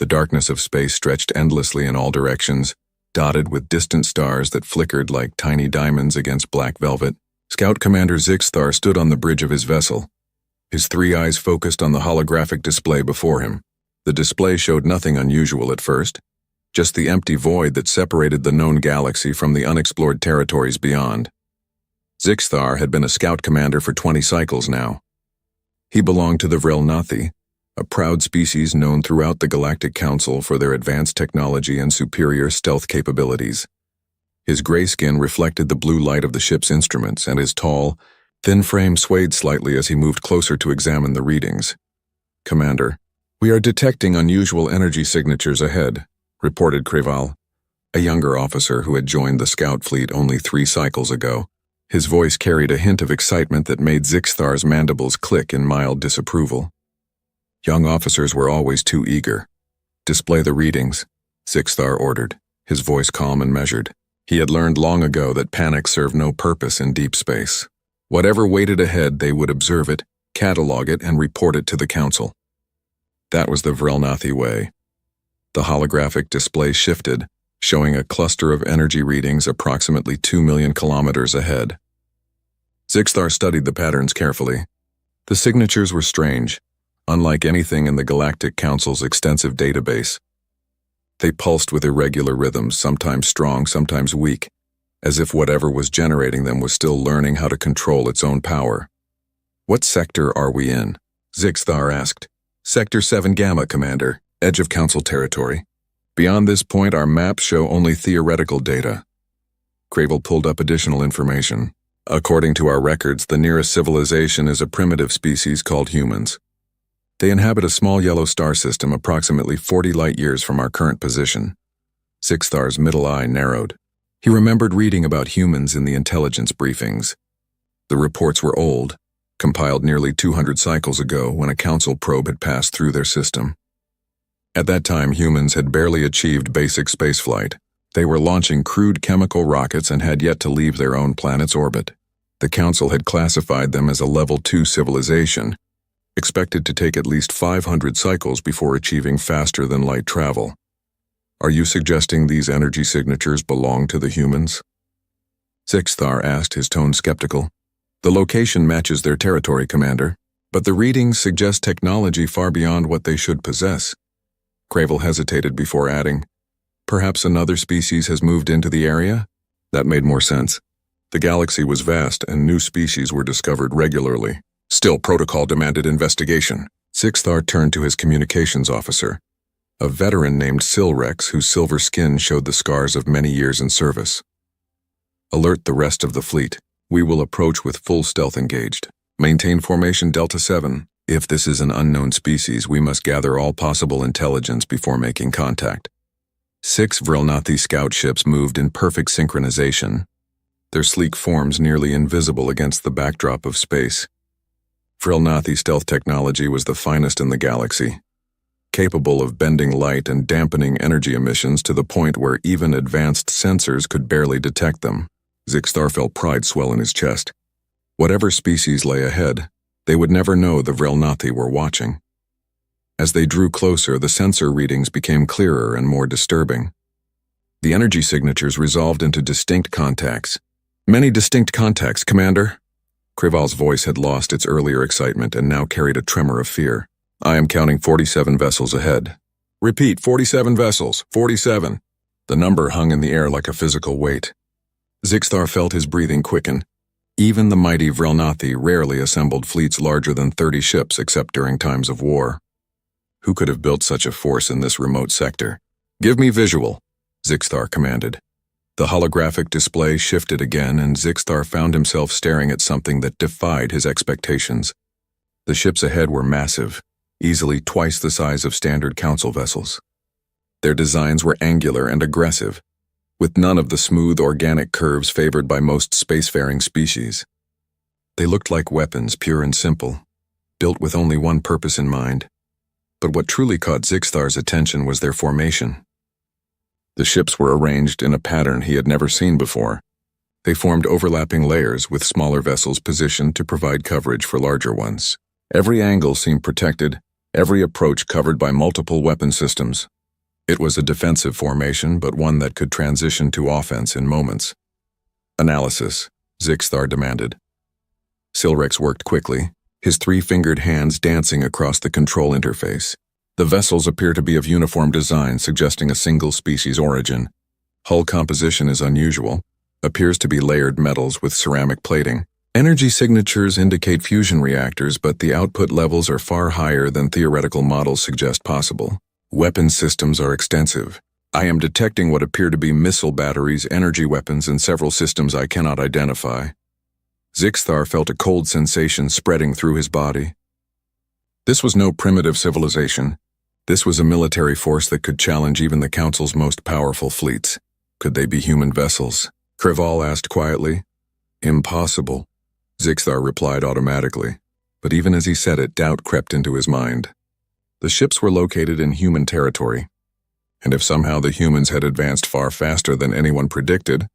The darkness of space stretched endlessly in all directions, dotted with distant stars that flickered like tiny diamonds against black velvet. Scout Commander Zixthar stood on the bridge of his vessel, his three eyes focused on the holographic display before him. The display showed nothing unusual at first, just the empty void that separated the known galaxy from the unexplored territories beyond. Zixthar had been a scout commander for 20 cycles now. He belonged to the Vrelnathi, a proud species known throughout the Galactic Council for their advanced technology and superior stealth capabilities. His gray skin reflected the blue light of the ship's instruments, and his tall, thin frame swayed slightly as he moved closer to examine the readings. "Commander, we are detecting unusual energy signatures ahead," reported Creval, a younger officer who had joined the scout fleet only 3 cycles ago. His voice carried a hint of excitement that made Zixthar's mandibles click in mild disapproval. Young officers were always too eager. "Display the readings," Zixthar ordered, his voice calm and measured. He had learned long ago that panic served no purpose in deep space. Whatever waited ahead, they would observe it, catalog it, and report it to the Council. That was the Vrelnathi way. The holographic display shifted, showing a cluster of energy readings approximately 2 million kilometers ahead. Zixthar studied the patterns carefully. The signatures were strange, unlike anything in the Galactic Council's extensive database. They pulsed with irregular rhythms, sometimes strong, sometimes weak, as if whatever was generating them was still learning how to control its own power. "What sector are we in?" Zixthar asked. "Sector 7 Gamma, Commander, edge of Council territory. Beyond this point, our maps show only theoretical data." Creval pulled up additional information. "According to our records, the nearest civilization is a primitive species called humans. They inhabit a small yellow star system approximately 40 light-years from our current position." Zixthar's middle eye narrowed. He remembered reading about humans in the intelligence briefings. The reports were old, compiled nearly 200 cycles ago when a Council probe had passed through their system. At that time, humans had barely achieved basic spaceflight. They were launching crude chemical rockets and had yet to leave their own planet's orbit. The Council had classified them as a Level 2 civilization, expected to take at least 500 cycles before achieving faster-than-light travel. "Are you suggesting these energy signatures belong to the humans?" Zixthar asked, his tone skeptical. "The location matches their territory, Commander, but the readings suggest technology far beyond what they should possess." Creval hesitated before adding, "Perhaps another species has moved into the area?" That made more sense. The galaxy was vast, and new species were discovered regularly. Still, protocol demanded investigation. Zixthar turned to his communications officer, a veteran named Silrex whose silver skin showed the scars of many years in service. "Alert the rest of the fleet. We will approach with full stealth engaged. Maintain formation Delta 7. If this is an unknown species, we must gather all possible intelligence before making contact." 6 Vrelnathi scout ships moved in perfect synchronization, their sleek forms nearly invisible against the backdrop of space. Vrelnathi stealth technology was the finest in the galaxy, capable of bending light and dampening energy emissions to the point where even advanced sensors could barely detect them. Zixthar felt pride swell in his chest. Whatever species lay ahead, they would never know the Vrelnathi were watching. As they drew closer, the sensor readings became clearer and more disturbing. The energy signatures resolved into distinct contacts. "Many distinct contacts, Commander." Creval's voice had lost its earlier excitement and now carried a tremor of fear. "I am counting 47 vessels ahead." "Repeat, 47 vessels, 47. The number hung in the air like a physical weight. Zixthar felt his breathing quicken. Even the mighty Vrelnathi rarely assembled fleets larger than 30 ships except during times of war. Who could have built such a force in this remote sector? "Give me visual," Zixthar commanded. The holographic display shifted again, and Zixthar found himself staring at something that defied his expectations. The ships ahead were massive, easily twice the size of standard Council vessels. Their designs were angular and aggressive, with none of the smooth organic curves favored by most spacefaring species. They looked like weapons, pure and simple, built with only one purpose in mind. But what truly caught Zixthar's attention was their formation. The ships were arranged in a pattern he had never seen before. They formed overlapping layers with smaller vessels positioned to provide coverage for larger ones. Every angle seemed protected, every approach covered by multiple weapon systems. It was a defensive formation, but one that could transition to offense in moments. Analysis, Zixthar demanded. Silrex worked quickly, his three-fingered hands dancing across the control interface. The vessels appear to be of uniform design, suggesting a single species origin. Hull composition is unusual, appears to be layered metals with ceramic plating. Energy signatures indicate fusion reactors, but the output levels are far higher than theoretical models suggest possible. Weapon systems are extensive. I am detecting what appear to be missile batteries, energy weapons, and several systems I cannot identify. Zixthar felt a cold sensation spreading through his body. This was no primitive civilization. This was a military force that could challenge even the Council's most powerful fleets. Could they be human vessels? Krival asked quietly. Impossible, Zixthar replied automatically, but even as he said it, doubt crept into his mind. The ships were located in human territory, and if somehow the humans had advanced far faster than anyone predicted,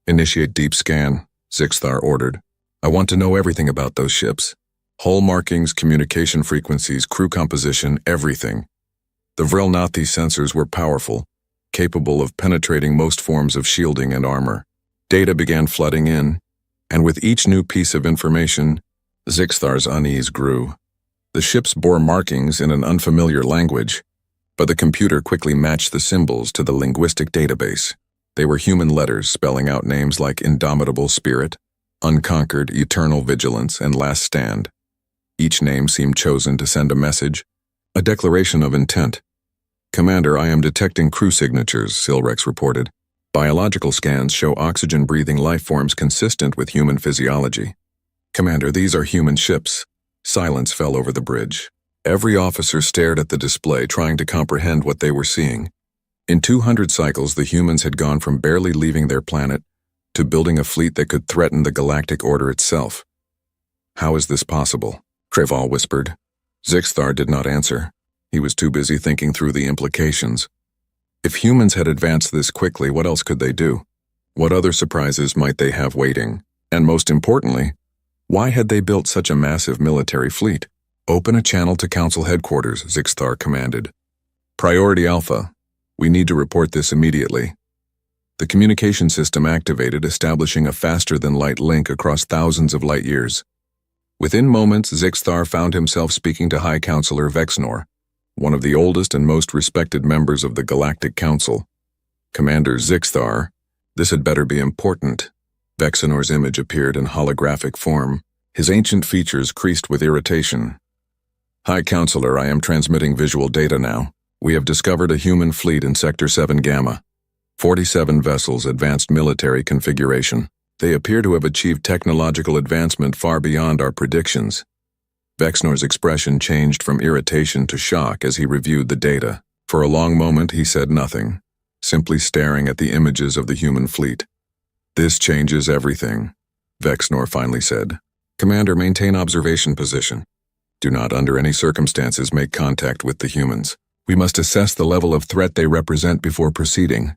initiate deep scan, Zixthar ordered. I want to know everything about those ships. Hull markings, communication frequencies, crew composition, everything. The Vrelnathi sensors were powerful, capable of penetrating most forms of shielding and armor. Data began flooding in, and with each new piece of information, Zixthar's unease grew. The ships bore markings in an unfamiliar language, but the computer quickly matched the symbols to the linguistic database. They were human letters spelling out names like Indomitable Spirit, Unconquered, Eternal Vigilance, and Last Stand. Each name seemed chosen to send a message, a declaration of intent. Commander, I am detecting crew signatures, Silrex reported. Biological scans show oxygen-breathing life forms consistent with human physiology. Commander, these are human ships. Silence fell over the bridge. Every officer stared at the display, trying to comprehend what they were seeing. In 200 cycles, the humans had gone from barely leaving their planet to building a fleet that could threaten the galactic order itself. How is this possible? Krival whispered. Zixthar did not answer. He was too busy thinking through the implications. If humans had advanced this quickly, what else could they do? What other surprises might they have waiting? And most importantly, why had they built such a massive military fleet? Open a channel to Council headquarters, Zixthar commanded. Priority Alpha. We need to report this immediately. The communication system activated, establishing a faster-than-light link across thousands of light years. Within moments, Zixthar found himself speaking to High Counselor Vexnor, one of the oldest and most respected members of the Galactic Council. Commander Zixthar, this had better be important. Vexnor's image appeared in holographic form, his ancient features creased with irritation. High Counselor, I am transmitting visual data now. We have discovered a human fleet in Sector 7 Gamma. 47 vessels, advanced military configuration. They appear to have achieved technological advancement far beyond our predictions. Vexnor's expression changed from irritation to shock as he reviewed the data. For a long moment he said nothing, simply staring at the images of the human fleet. This changes everything, Vexnor finally said. Commander, maintain observation position. Do not under any circumstances make contact with the humans. We must assess the level of threat they represent before proceeding.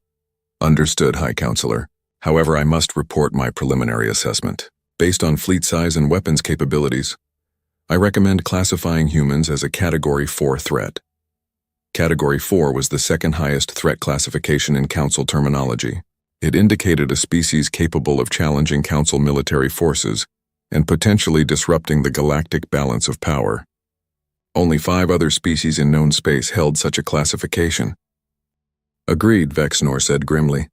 Understood, High Counselor. However, I must report my preliminary assessment. Based on fleet size and weapons capabilities, I recommend classifying humans as a Category 4 threat. Category 4 was the second highest threat classification in Council terminology. It indicated a species capable of challenging Council military forces and potentially disrupting the galactic balance of power. Only 5 other species in known space held such a classification. Agreed, Vexnor said grimly.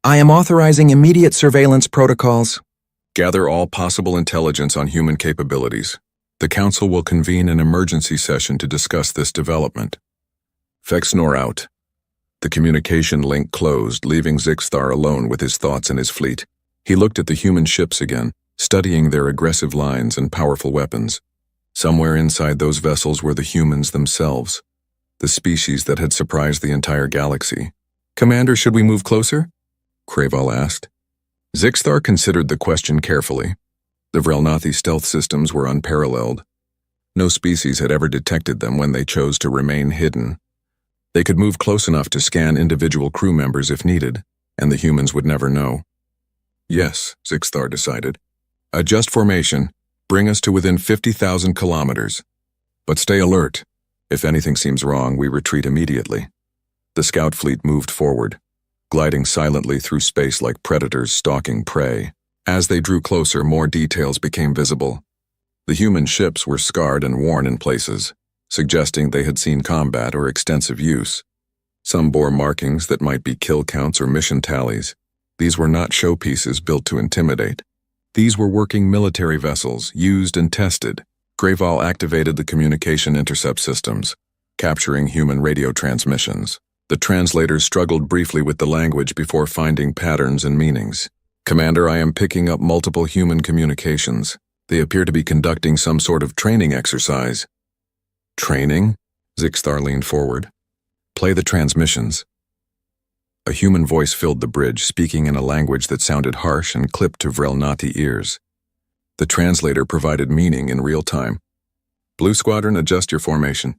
I am authorizing immediate surveillance protocols. Gather all possible intelligence on human capabilities. The Council will convene an emergency session to discuss this development. Vexnor out. The communication link closed, leaving Zixthar alone with his thoughts and his fleet. He looked at the human ships again, studying their aggressive lines and powerful weapons. Somewhere inside those vessels were the humans themselves, the species that had surprised the entire galaxy. Commander, should we move closer? Krival asked. Zixthar considered the question carefully. The Vrelnathi stealth systems were unparalleled. No species had ever detected them when they chose to remain hidden. They could move close enough to scan individual crew members if needed, and the humans would never know. Yes, Zixthar decided. Adjust formation. Bring us to within 50,000 kilometers. But stay alert. If anything seems wrong, we retreat immediately. The scout fleet moved forward, gliding silently through space like predators stalking prey. As they drew closer, more details became visible. The human ships were scarred and worn in places, suggesting they had seen combat or extensive use. Some bore markings that might be kill counts or mission tallies. These were not showpieces built to intimidate. These were working military vessels, used and tested. Greyval activated the communication intercept systems, capturing human radio transmissions. The translators struggled briefly with the language before finding patterns and meanings. "Commander, I am picking up multiple human communications. They appear to be conducting some sort of training exercise." "Training?" Zixthar leaned forward. "Play the transmissions." A human voice filled the bridge, speaking in a language that sounded harsh and clipped to Vrelnati ears. The translator provided meaning in real time. "Blue Squadron, adjust your formation.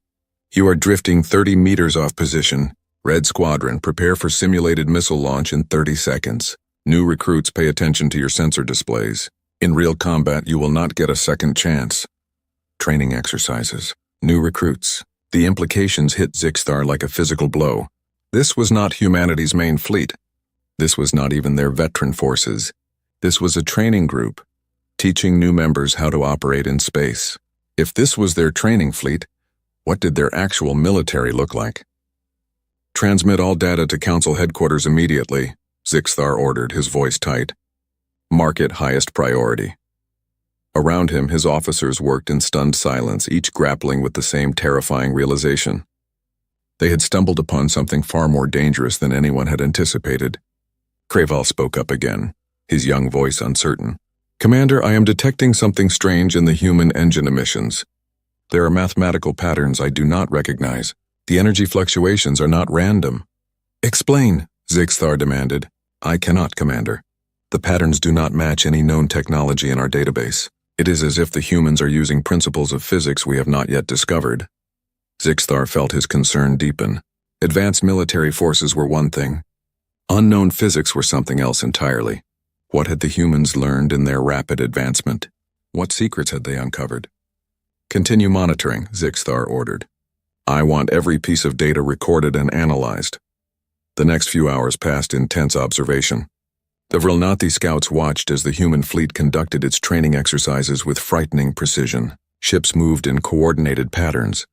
You are drifting 30 meters off position. Red Squadron, prepare for simulated missile launch in 30 seconds. New recruits, pay attention to your sensor displays. In real combat, you will not get a second chance." Training exercises. New recruits. The implications hit Zixthar like a physical blow. This was not humanity's main fleet. This was not even their veteran forces. This was a training group, teaching new members how to operate in space. If this was their training fleet, what did their actual military look like? "Transmit all data to Council headquarters immediately," Zixthar ordered, his voice tight. "Mark it highest priority." Around him, his officers worked in stunned silence, each grappling with the same terrifying realization. They had stumbled upon something far more dangerous than anyone had anticipated. Greyval spoke up again, his young voice uncertain. "Commander, I am detecting something strange in the human engine emissions. There are mathematical patterns I do not recognize. The energy fluctuations are not random." "Explain," Zixthar demanded. "I cannot, Commander. The patterns do not match any known technology in our database. It is as if the humans are using principles of physics we have not yet discovered." Zixthar felt his concern deepen. Advanced military forces were one thing. Unknown physics were something else entirely. What had the humans learned in their rapid advancement? What secrets had they uncovered? "Continue monitoring," Zixthar ordered. "I want every piece of data recorded and analyzed." The next few hours passed in tense observation. The Vrelnati scouts watched as the human fleet conducted its training exercises with frightening precision. Ships moved in coordinated patterns.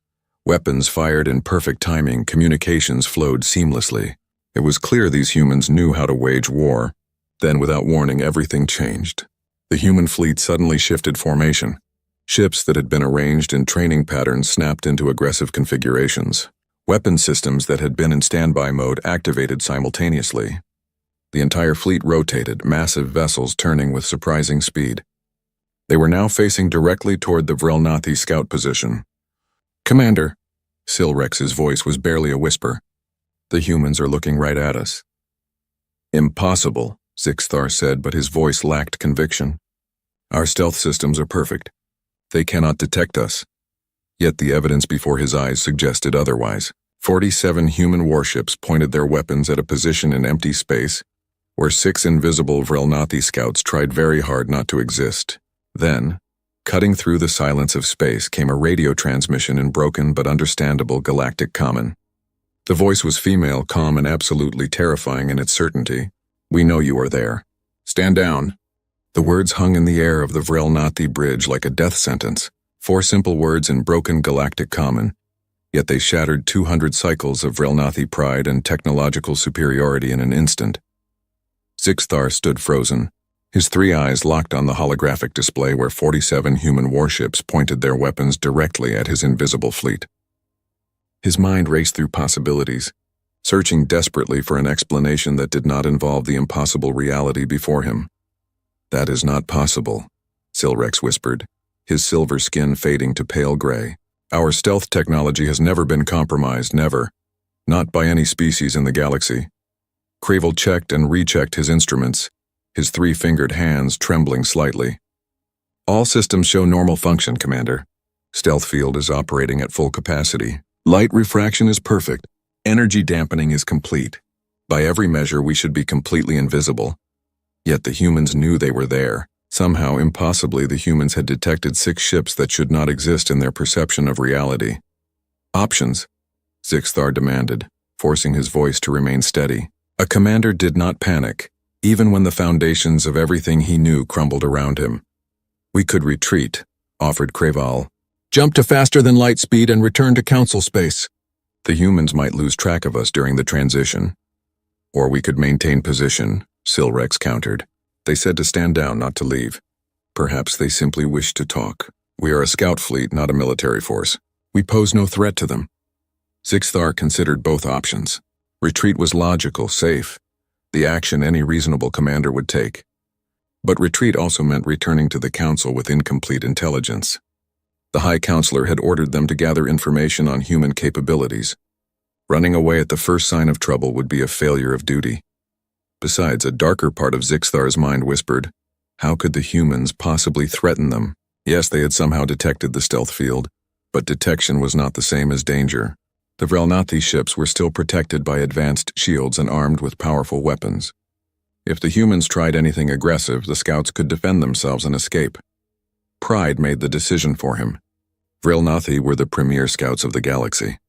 Weapons fired in perfect timing, communications flowed seamlessly. It was clear these humans knew how to wage war. Then, without warning, everything changed. The human fleet suddenly shifted formation. Ships that had been arranged in training patterns snapped into aggressive configurations. Weapon systems that had been in standby mode activated simultaneously. The entire fleet rotated, massive vessels turning with surprising speed. They were now facing directly toward the Vrelnati scout position. "Commander," Silrex's voice was barely a whisper. "The humans are looking right at us." "Impossible," Zixthar said, but his voice lacked conviction. "Our stealth systems are perfect. They cannot detect us." Yet the evidence before his eyes suggested otherwise. 47 human warships pointed their weapons at a position in empty space where 6 invisible Vrelnati scouts tried very hard not to exist. Then, cutting through the silence of space, came a radio transmission in broken but understandable galactic common. The voice was female, calm, and absolutely terrifying in its certainty. "We know you are there. Stand down." The words hung in the air of the Vrelnati bridge like a death sentence. 4 simple words in broken galactic common, yet they shattered 200 cycles of Vrelnati pride and technological superiority in an instant. Zixthar stood frozen, his 3 eyes locked on the holographic display where 47 human warships pointed their weapons directly at his invisible fleet. His mind raced through possibilities, searching desperately for an explanation that did not involve the impossible reality before him. "That is not possible," Silrex whispered, his silver skin fading to pale gray. "Our stealth technology has never been compromised, never. Not by any species in the galaxy." Cravel checked and rechecked his instruments, his 3-fingered hands trembling slightly. "All systems show normal function, Commander. Stealth field is operating at full capacity. Light refraction is perfect. Energy dampening is complete. By every measure, we should be completely invisible." Yet the humans knew they were there. Somehow, impossibly, the humans had detected 6 ships that should not exist in their perception of reality. Options, Zixthar demanded, forcing his voice to remain steady. A commander did not panic, even when the foundations of everything he knew crumbled around him. We could retreat, offered Creval. Jump to faster than light speed and return to council space. The humans might lose track of us during the transition. Or we could maintain position, Silrex countered. They said to stand down, not to leave. Perhaps they simply wished to talk. We are a scout fleet, not a military force. We pose no threat to them. Zixthar considered both options. Retreat was logical, safe, the action any reasonable commander would take. But retreat also meant returning to the council with incomplete intelligence. The High Counselor had ordered them to gather information on human capabilities. Running away at the first sign of trouble would be a failure of duty. Besides, a darker part of Zixthar's mind whispered, how could the humans possibly threaten them? Yes, they had somehow detected the stealth field, but detection was not the same as danger. The Vrelnathi ships were still protected by advanced shields and armed with powerful weapons. If the humans tried anything aggressive, the scouts could defend themselves and escape. Pride made the decision for him. Vrelnathi were the premier scouts of the galaxy.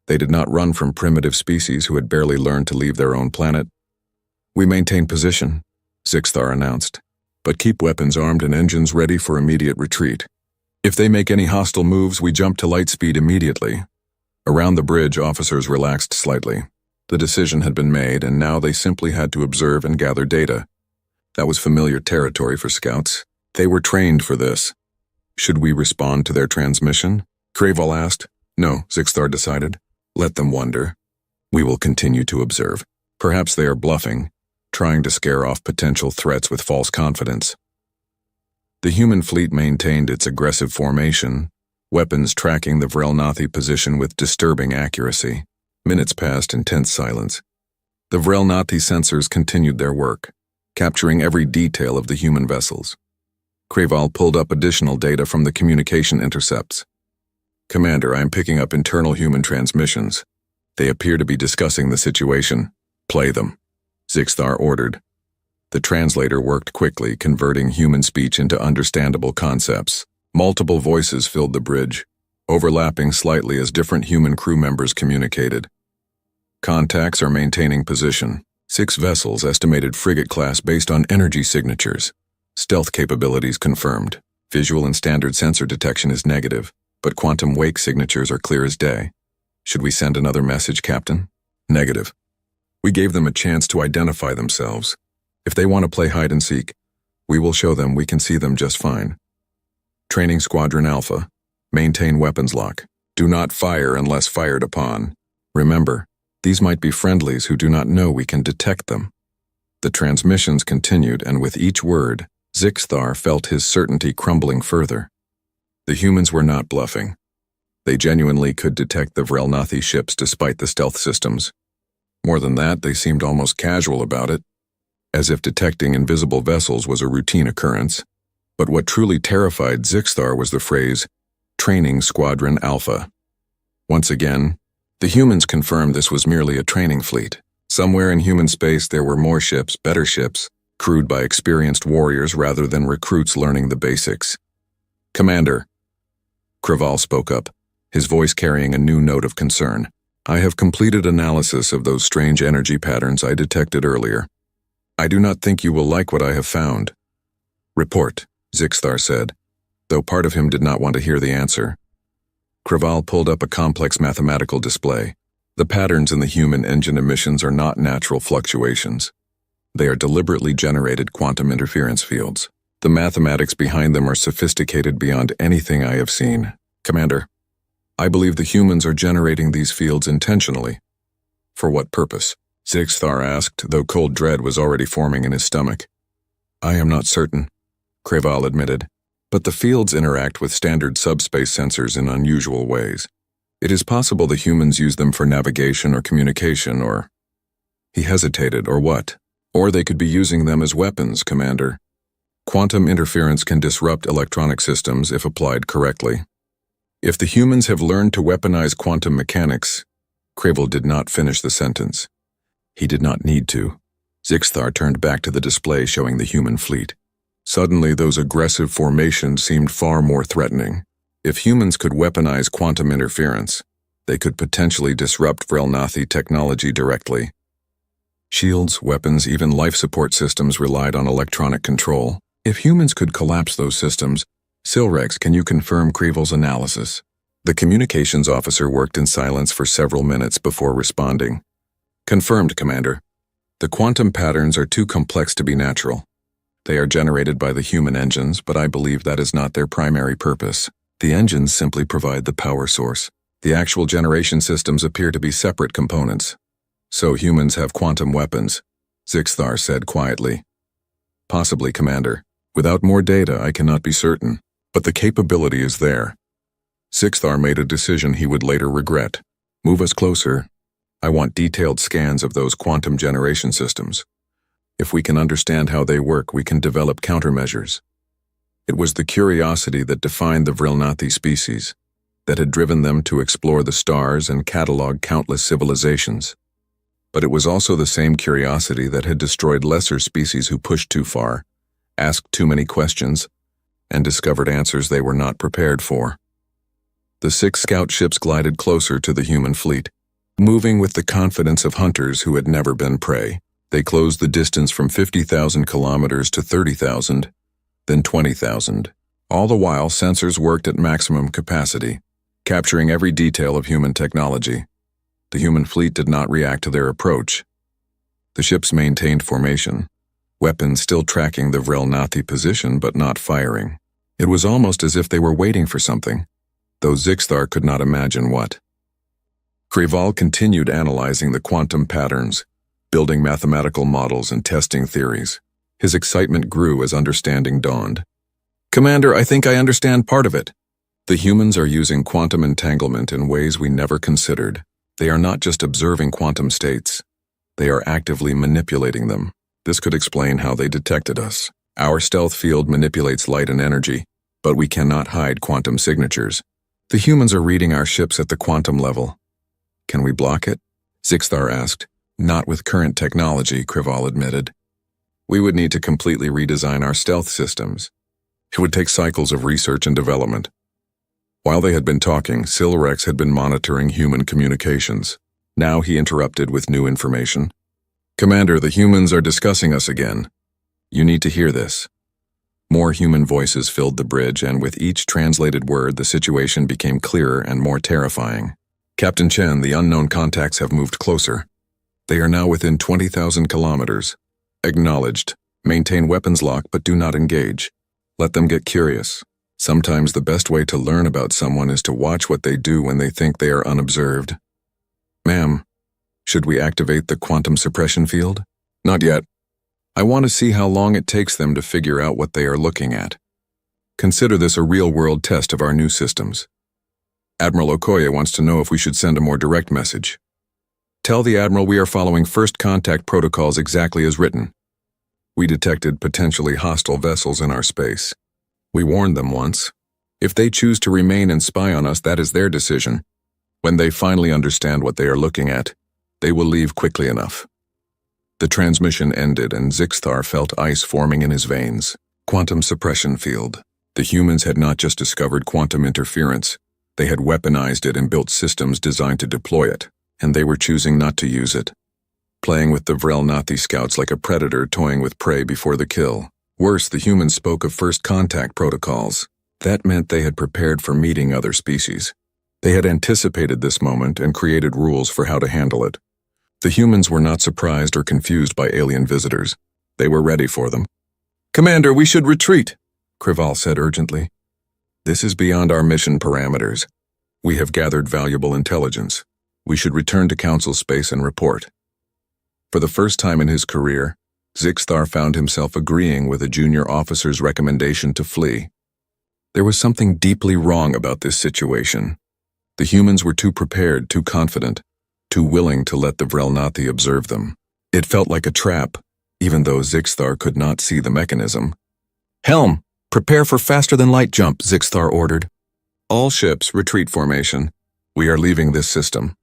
They did not run from primitive species who had barely learned to leave their own planet. We maintain position, Zixthar announced, but keep weapons armed and engines ready for immediate retreat. If they make any hostile moves, we jump to light speed immediately. Around the bridge, officers relaxed slightly. The decision had been made, and now they simply had to observe and gather data. That was familiar territory for scouts. They were trained for this. Should we respond to their transmission? Creval asked. No, Zixthar decided. Let them wonder. We will continue to observe. Perhaps they are bluffing, trying to scare off potential threats with false confidence. The human fleet maintained its aggressive formation, weapons tracking the Vrelnathi position with disturbing accuracy. Minutes passed in tense silence. The Vrelnathi sensors continued their work, capturing every detail of the human vessels. Creval pulled up additional data from the communication intercepts. Commander, I am picking up internal human transmissions. They appear to be discussing the situation. Play them, Zixthar ordered. The translator worked quickly, converting human speech into understandable concepts. Multiple voices filled the bridge, overlapping slightly as different human crew members communicated. Contacts are maintaining position. 6 vessels estimated frigate class based on energy signatures. Stealth capabilities confirmed. Visual and standard sensor detection is negative, but quantum wake signatures are clear as day. Should we send another message, Captain? Negative. We gave them a chance to identify themselves. If they want to play hide and seek, we will show them we can see them just fine. Training Squadron Alpha. Maintain weapons lock. Do not fire unless fired upon. Remember, these might be friendlies who do not know we can detect them. The transmissions continued, and with each word, Zixthar felt his certainty crumbling further. The humans were not bluffing. They genuinely could detect the Vrelnathi ships despite the stealth systems. More than that, they seemed almost casual about it, as if detecting invisible vessels was a routine occurrence. But what truly terrified Zixthar was the phrase, Training Squadron Alpha. Once again, the humans confirmed this was merely a training fleet. Somewhere in human space there were more ships, better ships, crewed by experienced warriors rather than recruits learning the basics. Commander, Creval spoke up, his voice carrying a new note of concern. I have completed analysis of those strange energy patterns I detected earlier. I do not think you will like what I have found. Report, Zixthar said, though part of him did not want to hear the answer. Creval pulled up a complex mathematical display. The patterns in the human engine emissions are not natural fluctuations. They are deliberately generated quantum interference fields. The mathematics behind them are sophisticated beyond anything I have seen. Commander, I believe the humans are generating these fields intentionally. For what purpose? Zixthar asked, though cold dread was already forming in his stomach. I am not certain, Creval admitted, but the fields interact with standard subspace sensors in unusual ways. It is possible the humans use them for navigation or communication, or... He hesitated, or what? Or they could be using them as weapons, Commander. Quantum interference can disrupt electronic systems if applied correctly. If the humans have learned to weaponize quantum mechanics, Creval did not finish the sentence. He did not need to. Zixthar turned back to the display showing the human fleet. Suddenly, those aggressive formations seemed far more threatening. If humans could weaponize quantum interference, They could potentially disrupt Vrelnathi technology directly. Shields, weapons, even life support systems relied on electronic control. If humans could collapse those systems, Silrex, can you confirm Kreval's analysis? The communications officer worked in silence for several minutes before responding. Confirmed, Commander. The quantum patterns are too complex to be natural. They are generated by the human engines, but I believe that is not their primary purpose. The engines simply provide the power source. The actual generation systems appear to be separate components. So humans have quantum weapons, Zixthar said quietly. Possibly, Commander. Without more data, I cannot be certain. But the capability is there. Zixthar made a decision he would later regret. Move us closer. I want detailed scans of those quantum generation systems. If we can understand how they work, we can develop countermeasures. It was the curiosity that defined the Vrelnathi species, that had driven them to explore the stars and catalog countless civilizations. But it was also the same curiosity that had destroyed lesser species who pushed too far, asked too many questions, and discovered answers they were not prepared for. The 6 scout ships glided closer to the human fleet, moving with the confidence of hunters who had never been prey. They closed the distance from 50,000 kilometers to 30,000, then 20,000. All the while, sensors worked at maximum capacity, capturing every detail of human technology. The human fleet did not react to their approach. The ships maintained formation, weapons still tracking the Vrelnathi position but not firing. It was almost as if they were waiting for something, though Zixthar could not imagine what. Kreval continued analyzing the quantum patterns, building mathematical models and testing theories. His excitement grew as understanding dawned. Commander, I think I understand part of it. The humans are using quantum entanglement in ways we never considered. They are not just observing quantum states. They are actively manipulating them. This could explain how they detected us. Our stealth field manipulates light and energy, but we cannot hide quantum signatures. The humans are reading our ships at the quantum level. Can we block it? Zixthar asked. Not with current technology, Kreval admitted. We would need to completely redesign our stealth systems. It would take cycles of research and development. While they had been talking, Silrex had been monitoring human communications. Now he interrupted with new information. Commander, the humans are discussing us again. You need to hear this. More human voices filled the bridge, and with each translated word, the situation became clearer and more terrifying. Captain Chen, the unknown contacts have moved closer. They are now within 20,000 kilometers. Acknowledged. Maintain weapons lock, but do not engage. Let them get curious. Sometimes the best way to learn about someone is to watch what they do when they think they are unobserved. Ma'am, should we activate the quantum suppression field? Not yet. I want to see how long it takes them to figure out what they are looking at. Consider this a real-world test of our new systems. Admiral Okoye wants to know if we should send a more direct message. Tell the Admiral we are following first contact protocols exactly as written. We detected potentially hostile vessels in our space. We warned them once. If they choose to remain and spy on us, that is their decision. When they finally understand what they are looking at, they will leave quickly enough. The transmission ended and Zixthar felt ice forming in his veins. Quantum suppression field. The humans had not just discovered quantum interference, they had weaponized it and built systems designed to deploy it, and they were choosing not to use it. Playing with the Vrelnathi scouts like a predator toying with prey before the kill. Worse, the humans spoke of first contact protocols. That meant they had prepared for meeting other species. They had anticipated this moment and created rules for how to handle it. The humans were not surprised or confused by alien visitors. They were ready for them. Commander, we should retreat, Kreval said urgently. This is beyond our mission parameters. We have gathered valuable intelligence. We should return to Council space and report. For the first time in his career, Zixthar found himself agreeing with a junior officer's recommendation to flee. There was something deeply wrong about this situation. The humans were too prepared, too confident, too willing to let the Vrelnathi observe them. It felt like a trap, even though Zixthar could not see the mechanism. Helm, prepare for faster-than-light jump, Zixthar ordered. All ships, retreat formation. We are leaving this system.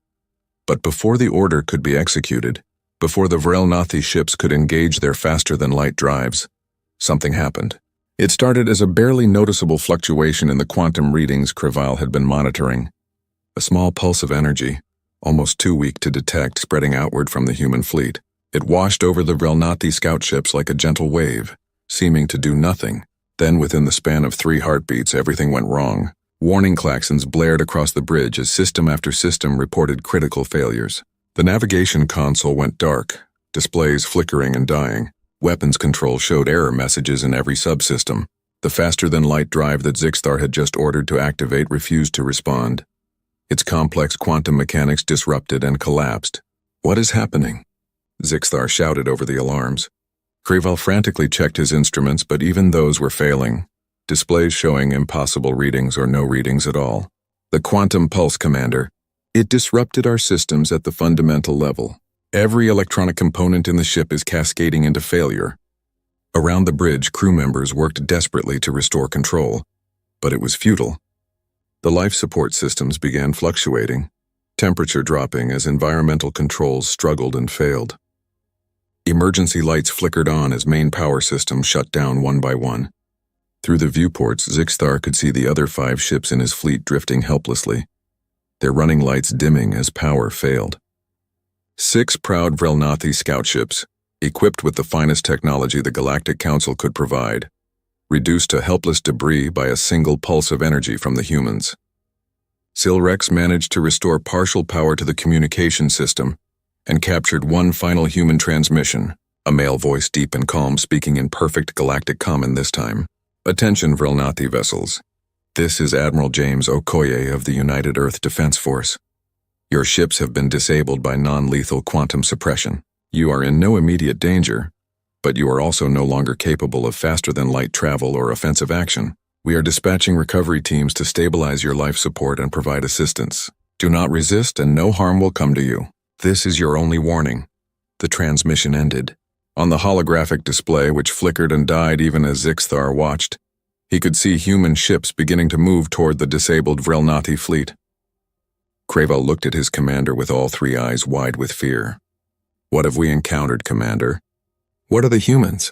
But before the order could be executed, before the Vrelnathi ships could engage their faster-than-light drives, something happened. It started as a barely noticeable fluctuation in the quantum readings Kreval had been monitoring. A small pulse of energy, almost too weak to detect, spreading outward from the human fleet. It washed over the Vrelnati scout ships like a gentle wave, seeming to do nothing. Then, within the span of 3 heartbeats, everything went wrong. Warning klaxons blared across the bridge as system after system reported critical failures. The navigation console went dark, displays flickering and dying. Weapons control showed error messages in every subsystem. The faster-than-light drive that Zixthar had just ordered to activate refused to respond. Its complex quantum mechanics disrupted and collapsed. "What is happening?" Zixthar shouted over the alarms. Kreval frantically checked his instruments, but even those were failing, displays showing impossible readings or no readings at all. "The quantum pulse, Commander. It disrupted our systems at the fundamental level. Every electronic component in the ship is cascading into failure." Around the bridge, crew members worked desperately to restore control, but it was futile. The life support systems began fluctuating, temperature dropping as environmental controls struggled and failed. Emergency lights flickered on as main power systems shut down one by one. Through the viewports, Zixthar could see the other 5 ships in his fleet drifting helplessly, their running lights dimming as power failed. 6 proud Vrelnathi scout ships, equipped with the finest technology the Galactic Council could provide, reduced to helpless debris by a single pulse of energy from the humans. Silrex managed to restore partial power to the communication system and captured one final human transmission, a male voice deep and calm speaking in perfect galactic common this time. "Attention, Vrelnathi vessels. This is Admiral James Okoye of the United Earth Defense Force. Your ships have been disabled by non-lethal quantum suppression. You are in no immediate danger, but you are also no longer capable of faster-than-light travel or offensive action. We are dispatching recovery teams to stabilize your life support and provide assistance. Do not resist and no harm will come to you. This is your only warning." The transmission ended. On the holographic display, which flickered and died even as Zixthar watched, he could see human ships beginning to move toward the disabled Vrelnathi fleet. Kreval looked at his commander with all 3 eyes wide with fear. "What have we encountered, Commander? What are the humans?"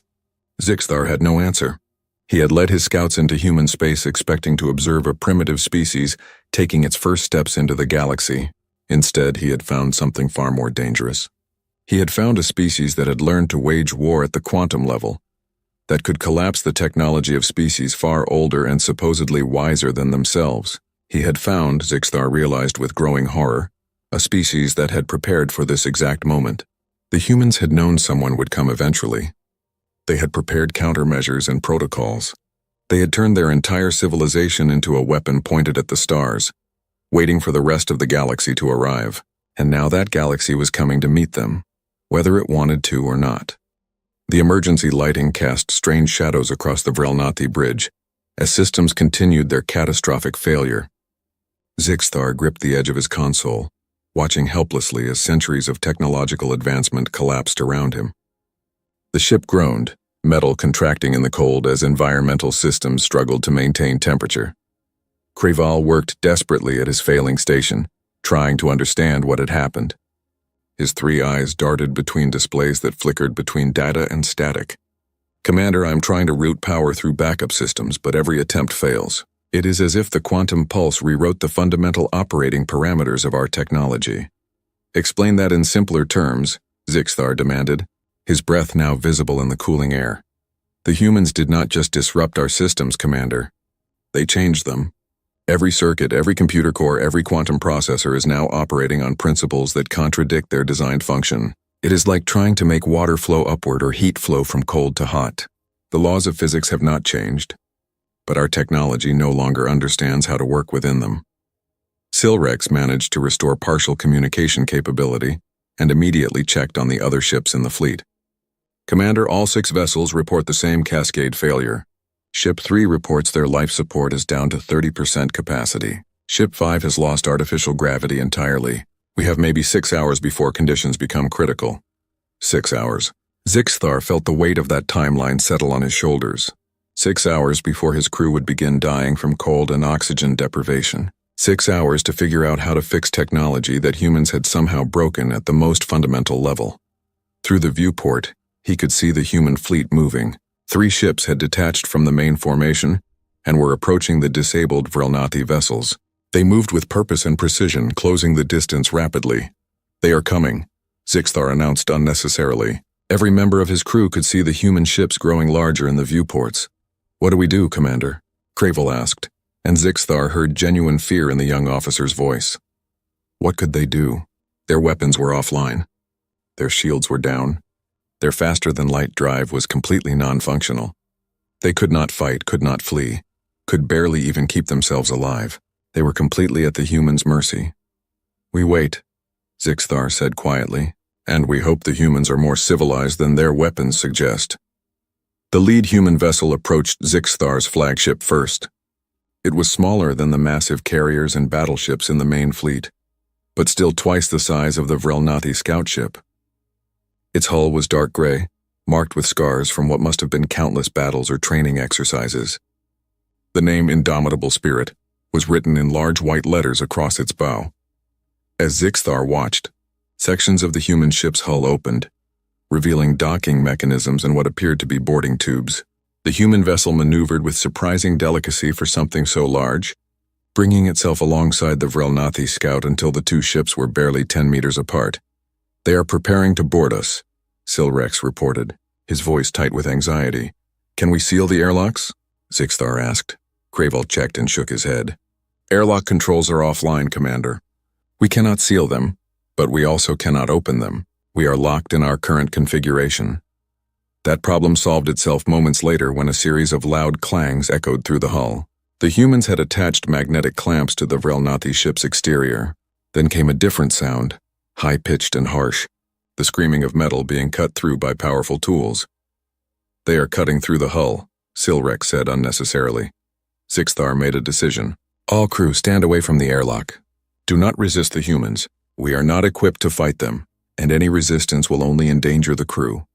Zixthar had no answer. He had led his scouts into human space expecting to observe a primitive species taking its first steps into the galaxy. Instead, he had found something far more dangerous. He had found a species that had learned to wage war at the quantum level, that could collapse the technology of species far older and supposedly wiser than themselves. He had found, Zixthar realized with growing horror, a species that had prepared for this exact moment. The humans had known someone would come eventually. They had prepared countermeasures and protocols. They had turned their entire civilization into a weapon pointed at the stars, waiting for the rest of the galaxy to arrive. And now that galaxy was coming to meet them, whether it wanted to or not. The emergency lighting cast strange shadows across the Vrelnathi bridge as systems continued their catastrophic failure. Zixthar gripped the edge of his console, watching helplessly as centuries of technological advancement collapsed around him. The ship groaned, metal contracting in the cold as environmental systems struggled to maintain temperature. Kreval worked desperately at his failing station, trying to understand what had happened. His 3 eyes darted between displays that flickered between data and static. "Commander, I'm trying to route power through backup systems, but every attempt fails. It is as if the quantum pulse rewrote the fundamental operating parameters of our technology." "Explain that in simpler terms," Zixthar demanded, his breath now visible in the cooling air. "The humans did not just disrupt our systems, Commander. They changed them. Every circuit, every computer core, every quantum processor is now operating on principles that contradict their designed function. It is like trying to make water flow upward or heat flow from cold to hot. The laws of physics have not changed, but our technology no longer understands how to work within them." Silrex managed to restore partial communication capability and immediately checked on the other ships in the fleet. "Commander, all 6 vessels report the same cascade failure. Ship 3 reports their life support is down to 30% capacity. Ship 5 has lost artificial gravity entirely. We have maybe 6 hours before conditions become critical." 6 hours. Zixthar felt the weight of that timeline settle on his shoulders. 6 hours before his crew would begin dying from cold and oxygen deprivation. 6 hours to figure out how to fix technology that humans had somehow broken at the most fundamental level. Through the viewport, he could see the human fleet moving. 3 ships had detached from the main formation and were approaching the disabled Vrelnathi vessels. They moved with purpose and precision, closing the distance rapidly. "They are coming," Zixthar announced unnecessarily. Every member of his crew could see the human ships growing larger in the viewports. "What do we do, Commander?" Cravel asked, and Zixthar heard genuine fear in the young officer's voice. What could they do? Their weapons were offline. Their shields were down. Their faster-than-light drive was completely non-functional. They could not fight, could not flee, could barely even keep themselves alive. They were completely at the humans' mercy. "We wait," Zixthar said quietly, "and we hope the humans are more civilized than their weapons suggest." The lead human vessel approached Zixthar's flagship first. It was smaller than the massive carriers and battleships in the main fleet, but still twice the size of the Vrelnathi scout ship. Its hull was dark gray, marked with scars from what must have been countless battles or training exercises. The name Indomitable Spirit was written in large white letters across its bow. As Zixthar watched, sections of the human ship's hull opened, revealing docking mechanisms and what appeared to be boarding tubes. The human vessel maneuvered with surprising delicacy for something so large, bringing itself alongside the Vrelnathi scout until the two ships were barely 10 meters apart. "They are preparing to board us," Silrex reported, his voice tight with anxiety. "Can we seal the airlocks?" Zixthar asked. Cravel checked and shook his head. "Airlock controls are offline, Commander. We cannot seal them, but we also cannot open them. We are locked in our current configuration." That problem solved itself moments later when a series of loud clangs echoed through the hull. The humans had attached magnetic clamps to the Vrelnathi ship's exterior. Then came a different sound, high-pitched and harsh, the screaming of metal being cut through by powerful tools. "They are cutting through the hull," Silrex said unnecessarily. Zixthar made a decision. "All crew, stand away from the airlock. Do not resist the humans. We are not equipped to fight them, and any resistance will only endanger the crew."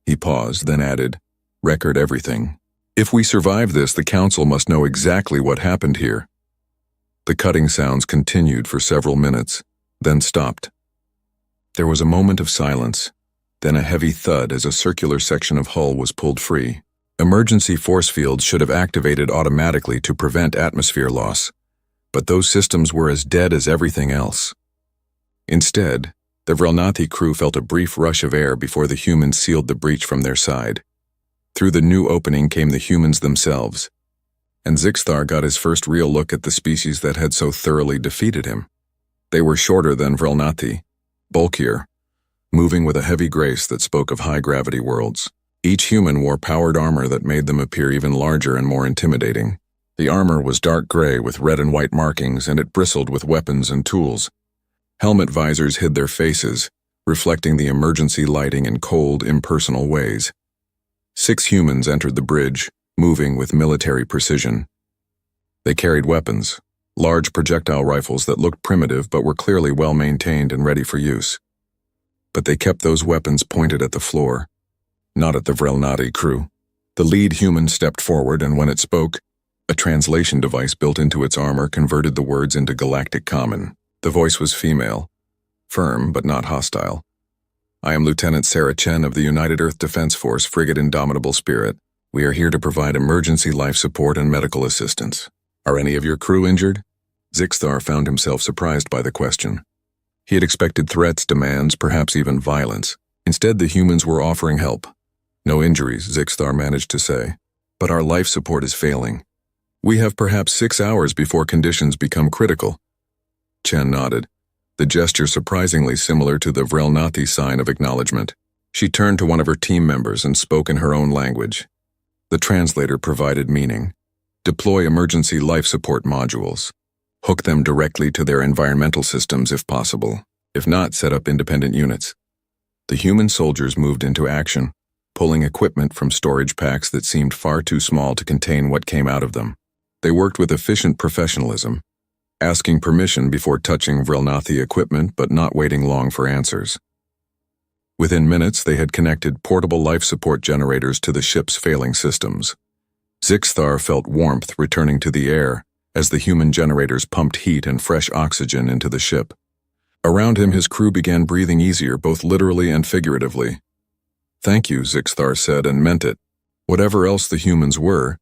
He paused, then added, "Record everything. If we survive this, the Council must know exactly what happened here." The cutting sounds continued for several minutes, then stopped. There was a moment of silence, then a heavy thud as a circular section of hull was pulled free. Emergency force fields should have activated automatically to prevent atmosphere loss, but those systems were as dead as everything else. Instead, the Vrelnathi crew felt a brief rush of air before the humans sealed the breach from their side. Through the new opening came the humans themselves, and Zixthar got his first real look at the species that had so thoroughly defeated him. They were shorter than Vrelnathi, bulkier, moving with a heavy grace that spoke of high-gravity worlds. Each human wore powered armor that made them appear even larger and more intimidating. The armor was dark gray with red and white markings, and it bristled with weapons and tools. Helmet visors hid their faces, reflecting the emergency lighting in cold, impersonal ways. 6 humans entered the bridge, moving with military precision. They carried weapons, large projectile rifles that looked primitive but were clearly well-maintained and ready for use. But they kept those weapons pointed at the floor, not at the Vrelnathi crew. The lead human stepped forward, and when it spoke, a translation device built into its armor converted the words into galactic common. The voice was female, firm but not hostile. "I am Lieutenant Sarah Chen of the United Earth Defense Force frigate Indomitable Spirit. We are here to provide emergency life support and medical assistance. Are any of your crew injured?" Zixthar found himself surprised by the question. He had expected threats, demands, perhaps even violence. Instead, the humans were offering help. "No injuries," Zixthar managed to say, "but our life support is failing. We have perhaps 6 hours before conditions become critical." Chen nodded, the gesture surprisingly similar to the Vrelnathi sign of acknowledgement. She turned to one of her team members and spoke in her own language. The translator provided meaning. "Deploy emergency life support modules. Hook them directly to their environmental systems if possible. If not, set up independent units." The human soldiers moved into action, pulling equipment from storage packs that seemed far too small to contain what came out of them. They worked with efficient professionalism, asking permission before touching Vrelnathi equipment but not waiting long for answers. Within minutes, they had connected portable life support generators to the ship's failing systems. Zixthar felt warmth returning to the air as the human generators pumped heat and fresh oxygen into the ship. Around him, his crew began breathing easier, both literally and figuratively. "Thank you," Zixthar said, and meant it. Whatever else the humans were,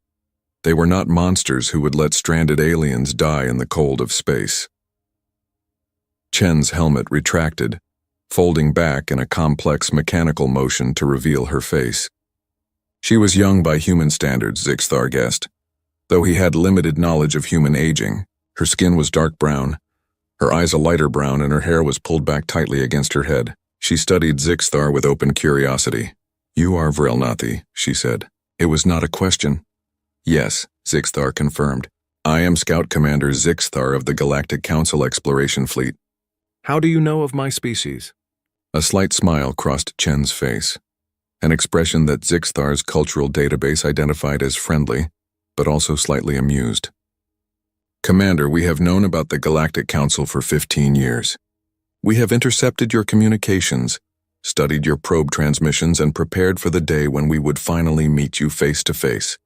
They were not monsters who would let stranded aliens die in the cold of space. Chen's helmet retracted, folding back in a complex mechanical motion to reveal her face. She was young by human standards, Zixthar guessed. Though he had limited knowledge of human aging, her skin was dark brown, her eyes a lighter brown, and her hair was pulled back tightly against her head. She studied Zixthar with open curiosity. "You are Vrilnathi," she said. It was not a question. "Yes," Zixthar confirmed. "I am Scout Commander Zixthar of the Galactic Council Exploration Fleet." "How do you know of my species?" A slight smile crossed Chen's face, an expression that Zixthar's cultural database identified as friendly, but also slightly amused. "Commander, we have known about the Galactic Council for 15 years. We have intercepted your communications, studied your probe transmissions, and prepared for the day when we would finally meet you face to face."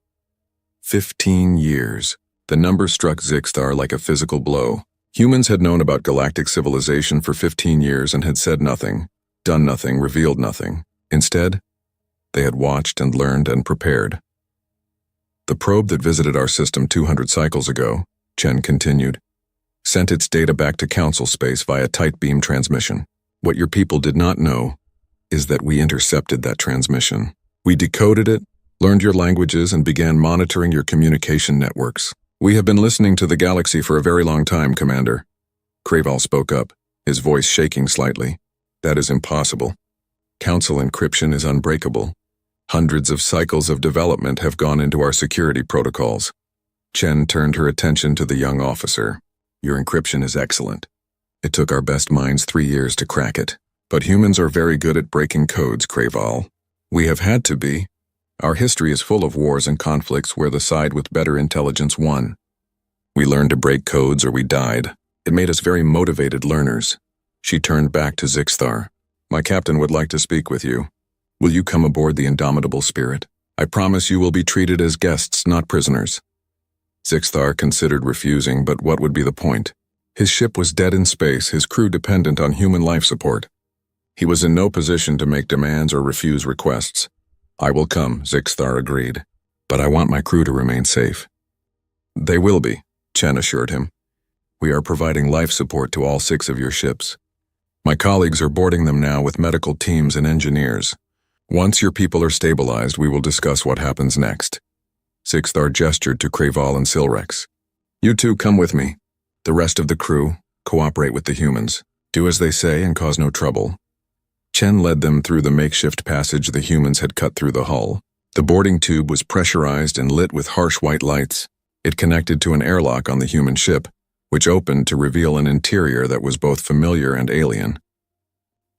15 years. The number struck Zixthar like a physical blow. Humans had known about galactic civilization for 15 years and had said nothing, done nothing, revealed nothing. Instead, they had watched and learned and prepared. "The probe that visited our system 200 cycles ago," Chen continued, "sent its data back to Council space via tight beam transmission. What your people did not know is that we intercepted that transmission. We decoded it, learned your languages, and began monitoring your communication networks. We have been listening to the galaxy for a very long time, Commander." Craval spoke up, his voice shaking slightly. "That is impossible. Council encryption is unbreakable. Hundreds of cycles of development have gone into our security protocols." Chen turned her attention to the young officer. "Your encryption is excellent. It took our best minds 3 years to crack it. But humans are very good at breaking codes, Craval. We have had to be. Our history is full of wars and conflicts where the side with better intelligence won. We learned to break codes or we died. It made us very motivated learners." She turned back to Zixthar. "My captain would like to speak with you. Will you come aboard the Indomitable Spirit? I promise you will be treated as guests, not prisoners." Zixthar considered refusing, but what would be the point? His ship was dead in space, his crew dependent on human life support. He was in no position to make demands or refuse requests. "I will come," Zixthar agreed, "but I want my crew to remain safe." "They will be," Chen assured him. "We are providing life support to all 6 of your ships. My colleagues are boarding them now with medical teams and engineers. Once your people are stabilized, we will discuss what happens next." Zixthar gestured to Craval and Silrex. "You two come with me. The rest of the crew, cooperate with the humans. Do as they say and cause no trouble." Chen led them through the makeshift passage the humans had cut through the hull. The boarding tube was pressurized and lit with harsh white lights. It connected to an airlock on the human ship, which opened to reveal an interior that was both familiar and alien.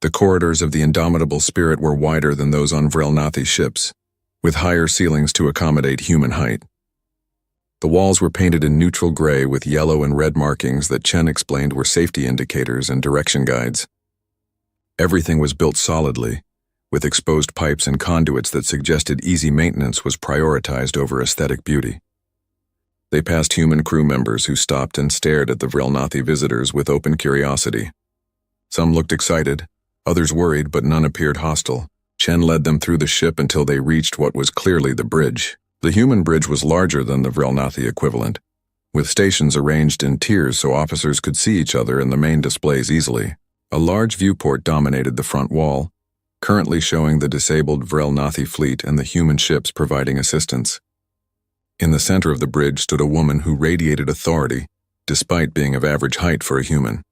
The corridors of the Indomitable Spirit were wider than those on Vrilnathi ships, with higher ceilings to accommodate human height. The walls were painted in neutral gray with yellow and red markings that Chen explained were safety indicators and direction guides. Everything was built solidly, with exposed pipes and conduits that suggested easy maintenance was prioritized over aesthetic beauty. They passed human crew members who stopped and stared at the Vrilnathi visitors with open curiosity. Some looked excited, others worried, but none appeared hostile. Chen led them through the ship until they reached what was clearly the bridge. The human bridge was larger than the Vrilnathi equivalent, with stations arranged in tiers so officers could see each other in the main displays easily. A large viewport dominated the front wall, currently showing the disabled Vrilnathi fleet and the human ships providing assistance. In the center of the bridge stood a woman who radiated authority, despite being of average height for a human.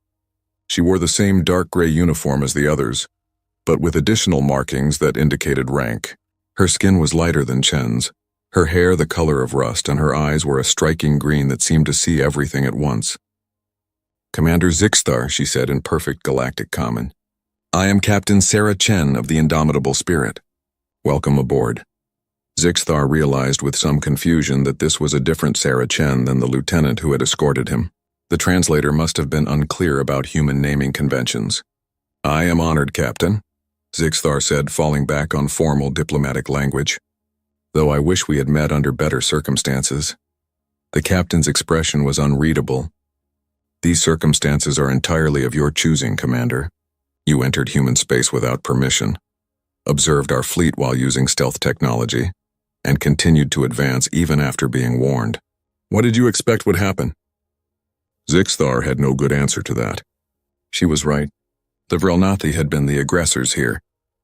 She wore the same dark gray uniform as the others, but with additional markings that indicated rank. Her skin was lighter than Chen's, her hair the color of rust, and her eyes were a striking green that seemed to see everything at once. "Commander Zixthar," she said in perfect galactic common. "I am Captain Sarah Chen of the Indomitable Spirit. Welcome aboard." Zixthar realized with some confusion that this was a different Sarah Chen than the lieutenant who had escorted him. The translator must have been unclear about human naming conventions. "I am honored, Captain," Zixthar said, falling back on formal diplomatic language. "Though I wish we had met under better circumstances." The captain's expression was unreadable. "These circumstances are entirely of your choosing, Commander. You entered human space without permission, observed our fleet while using stealth technology, and continued to advance even after being warned. What did you expect would happen? Zixthar had no good answer to that. She was right. The Vrelnathi had been the aggressors here,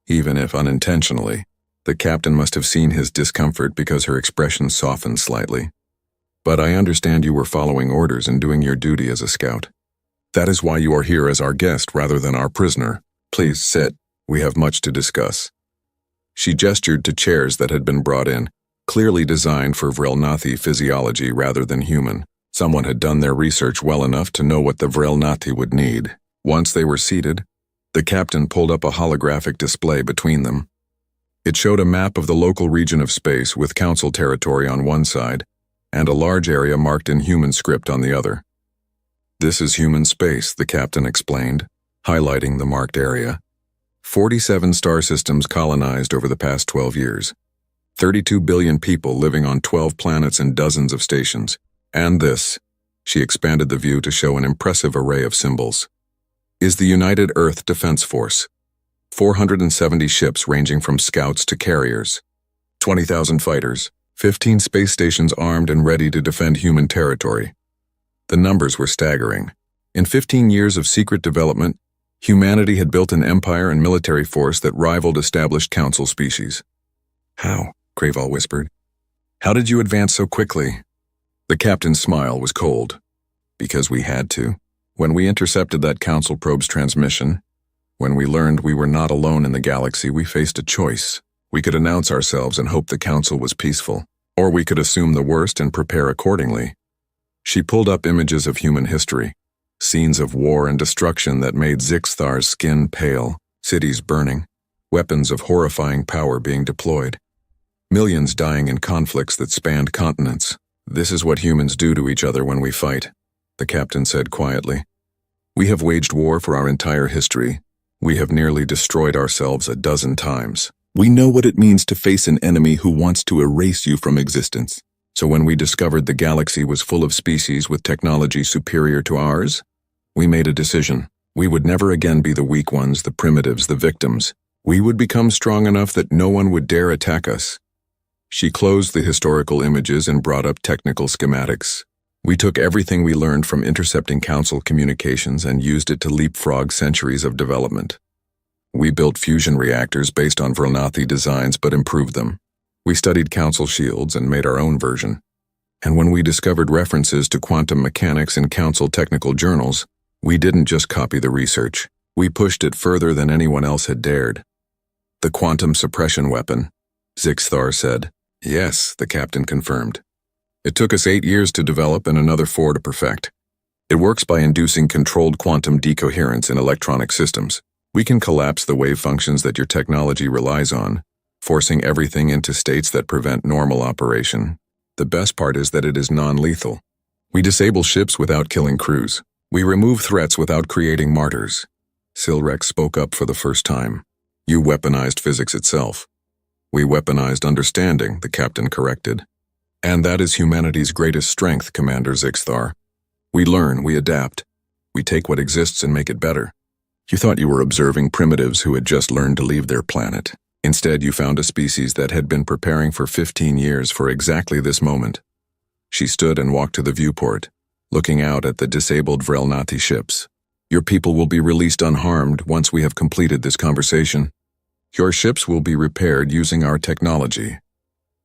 even if unintentionally. The captain must have seen his discomfort because her expression softened slightly. But I understand you were following orders and doing your duty as a scout. That is why you are here as our guest rather than our prisoner. Please sit. We have much to discuss. She gestured to chairs that had been brought in, clearly designed for Vrelnathi physiology rather than human. Someone had done their research well enough to know what the Vrelnathi would need. Once they were seated, the captain pulled up a holographic display between them. It showed a map of the local region of space with council territory on one side and a large area marked in human script on the other. This is human space, the captain explained, highlighting the marked area. 47 star systems colonized over the past 12 years. 32 billion people living on 12 planets and dozens of stations. And this, she expanded the view to show an impressive array of symbols, is the United Earth Defense Force. 470 ships ranging from scouts to carriers. 20,000 fighters. 15 space stations armed and ready to defend human territory. The numbers were staggering. In 15 years of secret development, humanity had built an empire and military force that rivaled established council species. How? Craval whispered. How did you advance so quickly? The captain's smile was cold. Because we had to. When we intercepted that council probe's transmission, when we learned we were not alone in the galaxy, we faced a choice. We could announce ourselves and hope the council was peaceful, or we could assume the worst and prepare accordingly. She pulled up images of human history, scenes of war and destruction that made Zixthar's skin pale, cities burning, weapons of horrifying power being deployed, millions dying in conflicts that spanned continents. This is what humans do to each other when we fight, the captain said quietly. We have waged war for our entire history. We have nearly destroyed ourselves a dozen times. We know what it means to face an enemy who wants to erase you from existence. So when we discovered the galaxy was full of species with technology superior to ours, we made a decision. We would never again be the weak ones, the primitives, the victims. We would become strong enough that no one would dare attack us. She closed the historical images and brought up technical schematics. We took everything we learned from intercepting council communications and used it to leapfrog centuries of development. We built fusion reactors based on Vrelnathi designs but improved them. We studied council shields and made our own version. And when we discovered references to quantum mechanics in council technical journals, we didn't just copy the research. We pushed it further than anyone else had dared. The quantum suppression weapon, Zixthar said. Yes, the captain confirmed. It took us 8 years to develop and another 4 to perfect. It works by inducing controlled quantum decoherence in electronic systems. We can collapse the wave functions that your technology relies on, forcing everything into states that prevent normal operation. The best part is that it is non-lethal. We disable ships without killing crews. We remove threats without creating martyrs. Silrex spoke up for the first time. You weaponized physics itself. We weaponized understanding, the captain corrected. And that is humanity's greatest strength, Commander Zixthar. We learn, we adapt. We take what exists and make it better. You thought you were observing primitives who had just learned to leave their planet. Instead, you found a species that had been preparing for 15 years for exactly this moment. She stood and walked to the viewport, looking out at the disabled Vrelnathi ships. Your people will be released unharmed once we have completed this conversation. Your ships will be repaired using our technology,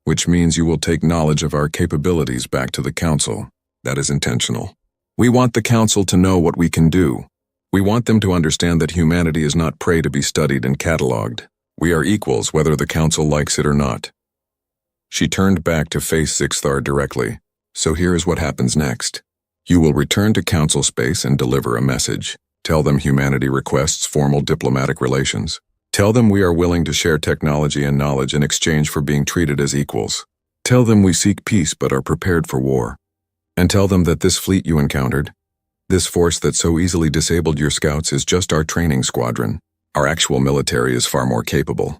which means you will take knowledge of our capabilities back to the Council. That is intentional. We want the Council to know what we can do. We want them to understand that humanity is not prey to be studied and catalogued. We are equals whether the Council likes it or not. She turned back to face Zixthar directly. So here is what happens next. You will return to Council space and deliver a message. Tell them humanity requests formal diplomatic relations. Tell them we are willing to share technology and knowledge in exchange for being treated as equals. Tell them we seek peace but are prepared for war. And tell them that this fleet you encountered, this force that so easily disabled your scouts, is just our training squadron. Our actual military is far more capable.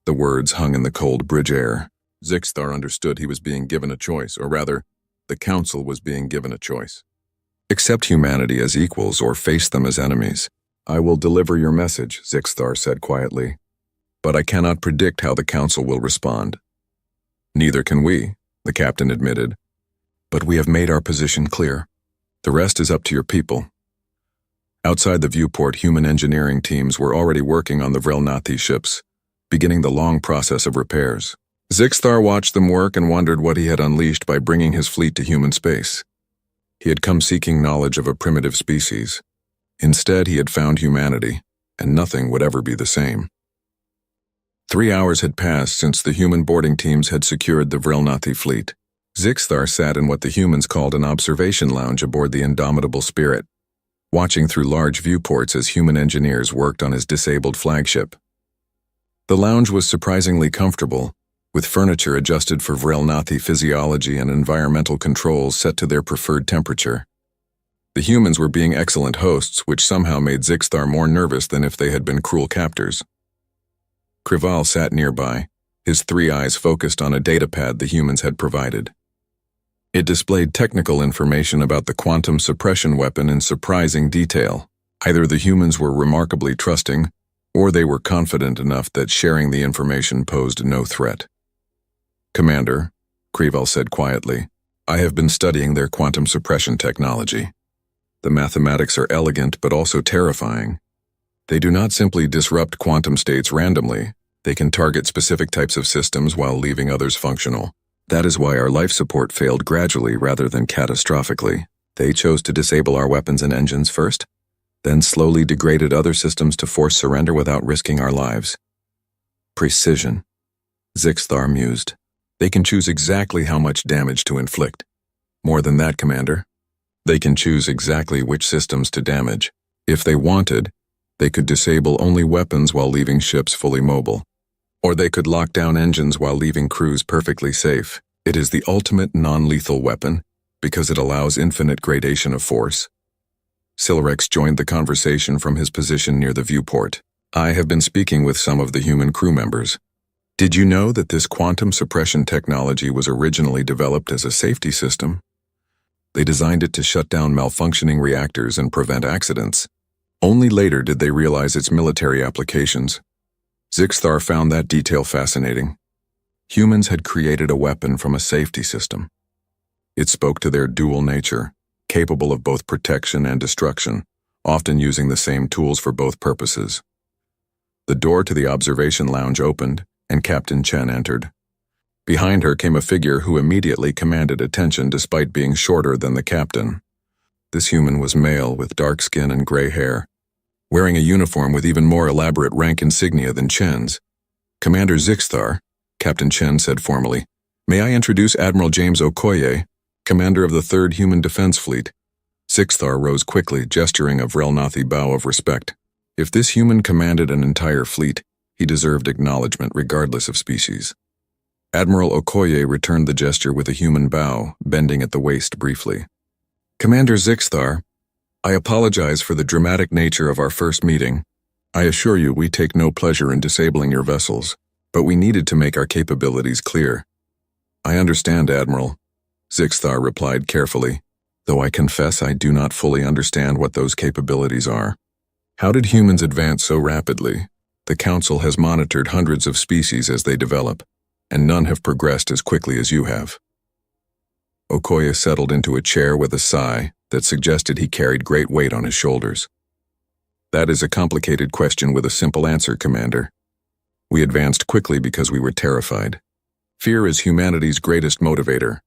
The words hung in the cold bridge air. Zixthar understood he was being given a choice, or rather, the Council was being given a choice. Accept humanity as equals or face them as enemies. I will deliver your message, Zixthar said quietly, but I cannot predict how the Council will respond. Neither can we, the captain admitted. But we have made our position clear. The rest is up to your people. Outside the viewport, human engineering teams were already working on the Vrelnathi ships, beginning the long process of repairs. Zixthar watched them work and wondered what he had unleashed by bringing his fleet to human space. He had come seeking knowledge of a primitive species. Instead, he had found humanity, and nothing would ever be the same. 3 hours had passed since the human boarding teams had secured the Vrelnathi fleet. Zixthar sat in what the humans called an observation lounge aboard the Indomitable Spirit, watching through large viewports as human engineers worked on his disabled flagship. The lounge was surprisingly comfortable, with furniture adjusted for Vrelnathi physiology and environmental controls set to their preferred temperature. The humans were being excellent hosts, which somehow made Zixthar more nervous than if they had been cruel captors. Krival sat nearby, his 3 eyes focused on a datapad the humans had provided. It displayed technical information about the quantum suppression weapon in surprising detail. Either the humans were remarkably trusting, or they were confident enough that sharing the information posed no threat. "Commander," Krival said quietly, "I have been studying their quantum suppression technology. The mathematics are elegant but also terrifying. They do not simply disrupt quantum states randomly. They can target specific types of systems while leaving others functional. That is why our life support failed gradually rather than catastrophically. They chose to disable our weapons and engines first, then slowly degraded other systems to force surrender without risking our lives." Precision, Zixthar mused. They can choose exactly how much damage to inflict. More than that, Commander. They can choose exactly which systems to damage. If they wanted, they could disable only weapons while leaving ships fully mobile. Or they could lock down engines while leaving crews perfectly safe. It is the ultimate non-lethal weapon, because it allows infinite gradation of force. Silrex joined the conversation from his position near the viewport. "I have been speaking with some of the human crew members. Did you know that this quantum suppression technology was originally developed as a safety system? They designed it to shut down malfunctioning reactors and prevent accidents. Only later did they realize its military applications." Zixthar found that detail fascinating. Humans had created a weapon from a safety system. It spoke to their dual nature, capable of both protection and destruction, often using the same tools for both purposes. The door to the observation lounge opened, and Captain Chen entered. Behind her came a figure who immediately commanded attention despite being shorter than the captain. This human was male with dark skin and gray hair, wearing a uniform with even more elaborate rank insignia than Chen's. "Commander Zixthar," Captain Chen said formally, "may I introduce Admiral James Okoye, commander of the 3rd Human Defense Fleet." Zixthar rose quickly, gesturing a Vrelnathi bow of respect. If this human commanded an entire fleet, he deserved acknowledgement regardless of species. Admiral Okoye returned the gesture with a human bow, bending at the waist briefly. "Commander Zixthar, I apologize for the dramatic nature of our first meeting. I assure you we take no pleasure in disabling your vessels, but we needed to make our capabilities clear." "I understand, Admiral," Zixthar replied carefully, "though I confess I do not fully understand what those capabilities are. How did humans advance so rapidly? The Council has monitored hundreds of species as they develop, and none have progressed as quickly as you have." Okoye settled into a chair with a sigh that suggested he carried great weight on his shoulders. "That is a complicated question with a simple answer, Commander. We advanced quickly because we were terrified. Fear is humanity's greatest motivator."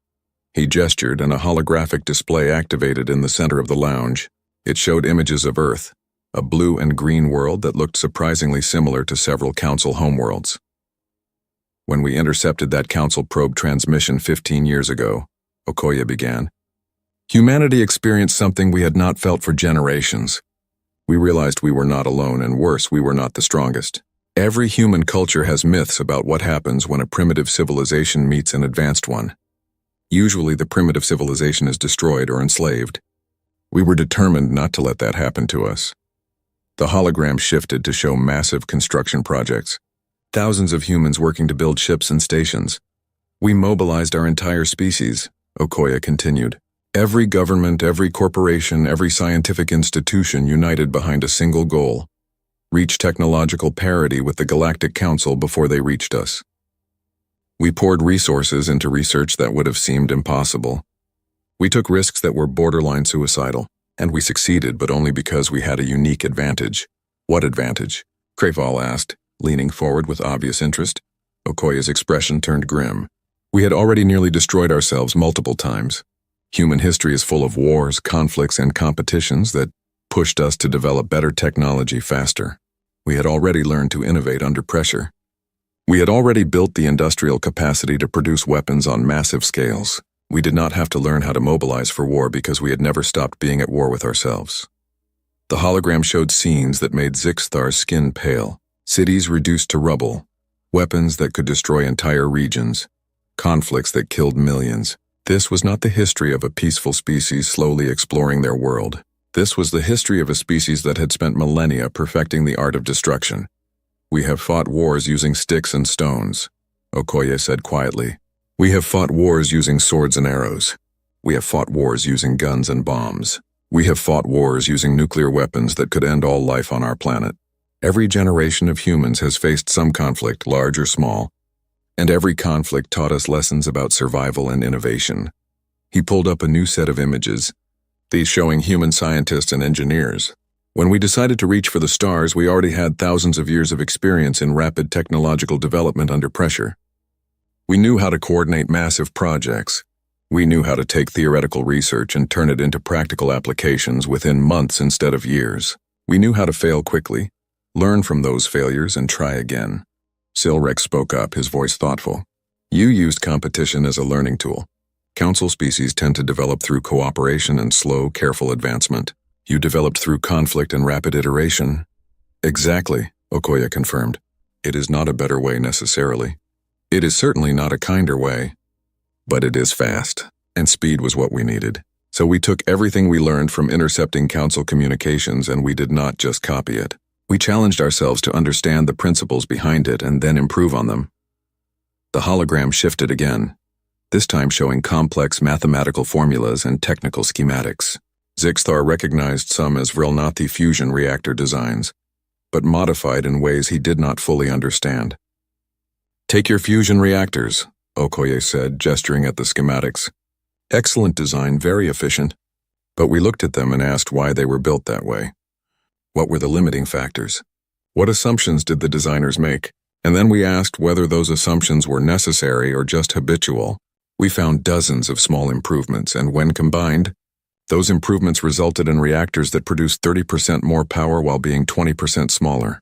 He gestured, and a holographic display activated in the center of the lounge. It showed images of Earth, a blue and green world that looked surprisingly similar to several Council homeworlds. "When we intercepted that Council probe transmission 15 years ago," Okoye began, "humanity experienced something we had not felt for generations. We realized we were not alone, and worse, we were not the strongest. Every human culture has myths about what happens when a primitive civilization meets an advanced one. Usually the primitive civilization is destroyed or enslaved. We were determined not to let that happen to us." The hologram shifted to show massive construction projects. Thousands of humans working to build ships and stations. "We mobilized our entire species," Okoye continued. "Every government, every corporation, every scientific institution united behind a single goal: reach technological parity with the Galactic Council before they reached us." We poured resources into research that would have seemed impossible. We took risks that were borderline suicidal, and we succeeded, but only because we had a unique advantage. What advantage? Kreval asked, leaning forward with obvious interest. Okoye's expression turned grim. We had already nearly destroyed ourselves multiple times. Human history is full of wars, conflicts, and competitions that pushed us to develop better technology faster. We had already learned to innovate under pressure. We had already built the industrial capacity to produce weapons on massive scales. We did not have to learn how to mobilize for war because we had never stopped being at war with ourselves. The hologram showed scenes that made Zixthar's skin pale, cities reduced to rubble, weapons that could destroy entire regions, conflicts that killed millions. This was not the history of a peaceful species slowly exploring their world. This was the history of a species that had spent millennia perfecting the art of destruction. We have fought wars using sticks and stones, Okoye said quietly. We have fought wars using swords and arrows. We have fought wars using guns and bombs. We have fought wars using nuclear weapons that could end all life on our planet. Every generation of humans has faced some conflict, large or small, and every conflict taught us lessons about survival and innovation. He pulled up a new set of images, these showing human scientists and engineers. When we decided to reach for the stars, we already had thousands of years of experience in rapid technological development under pressure. We knew how to coordinate massive projects. We knew how to take theoretical research and turn it into practical applications within months instead of years. We knew how to fail quickly, learn from those failures, and try again. Silrex spoke up, his voice thoughtful. You used competition as a learning tool. Council species tend to develop through cooperation and slow, careful advancement. You developed through conflict and rapid iteration. Exactly, Okoye confirmed. It is not a better way necessarily. It is certainly not a kinder way. But it is fast, and speed was what we needed. So we took everything we learned from intercepting council communications and we did not just copy it. We challenged ourselves to understand the principles behind it and then improve on them. The hologram shifted again, this time showing complex mathematical formulas and technical schematics. Zixthar recognized some as Vrilnathi fusion reactor designs, but modified in ways he did not fully understand. Take your fusion reactors, Okoye said, gesturing at the schematics. Excellent design, very efficient. But we looked at them and asked why they were built that way. What were the limiting factors? What assumptions did the designers make? And then we asked whether those assumptions were necessary or just habitual. We found dozens of small improvements, and when combined, those improvements resulted in reactors that produced 30% more power while being 20% smaller.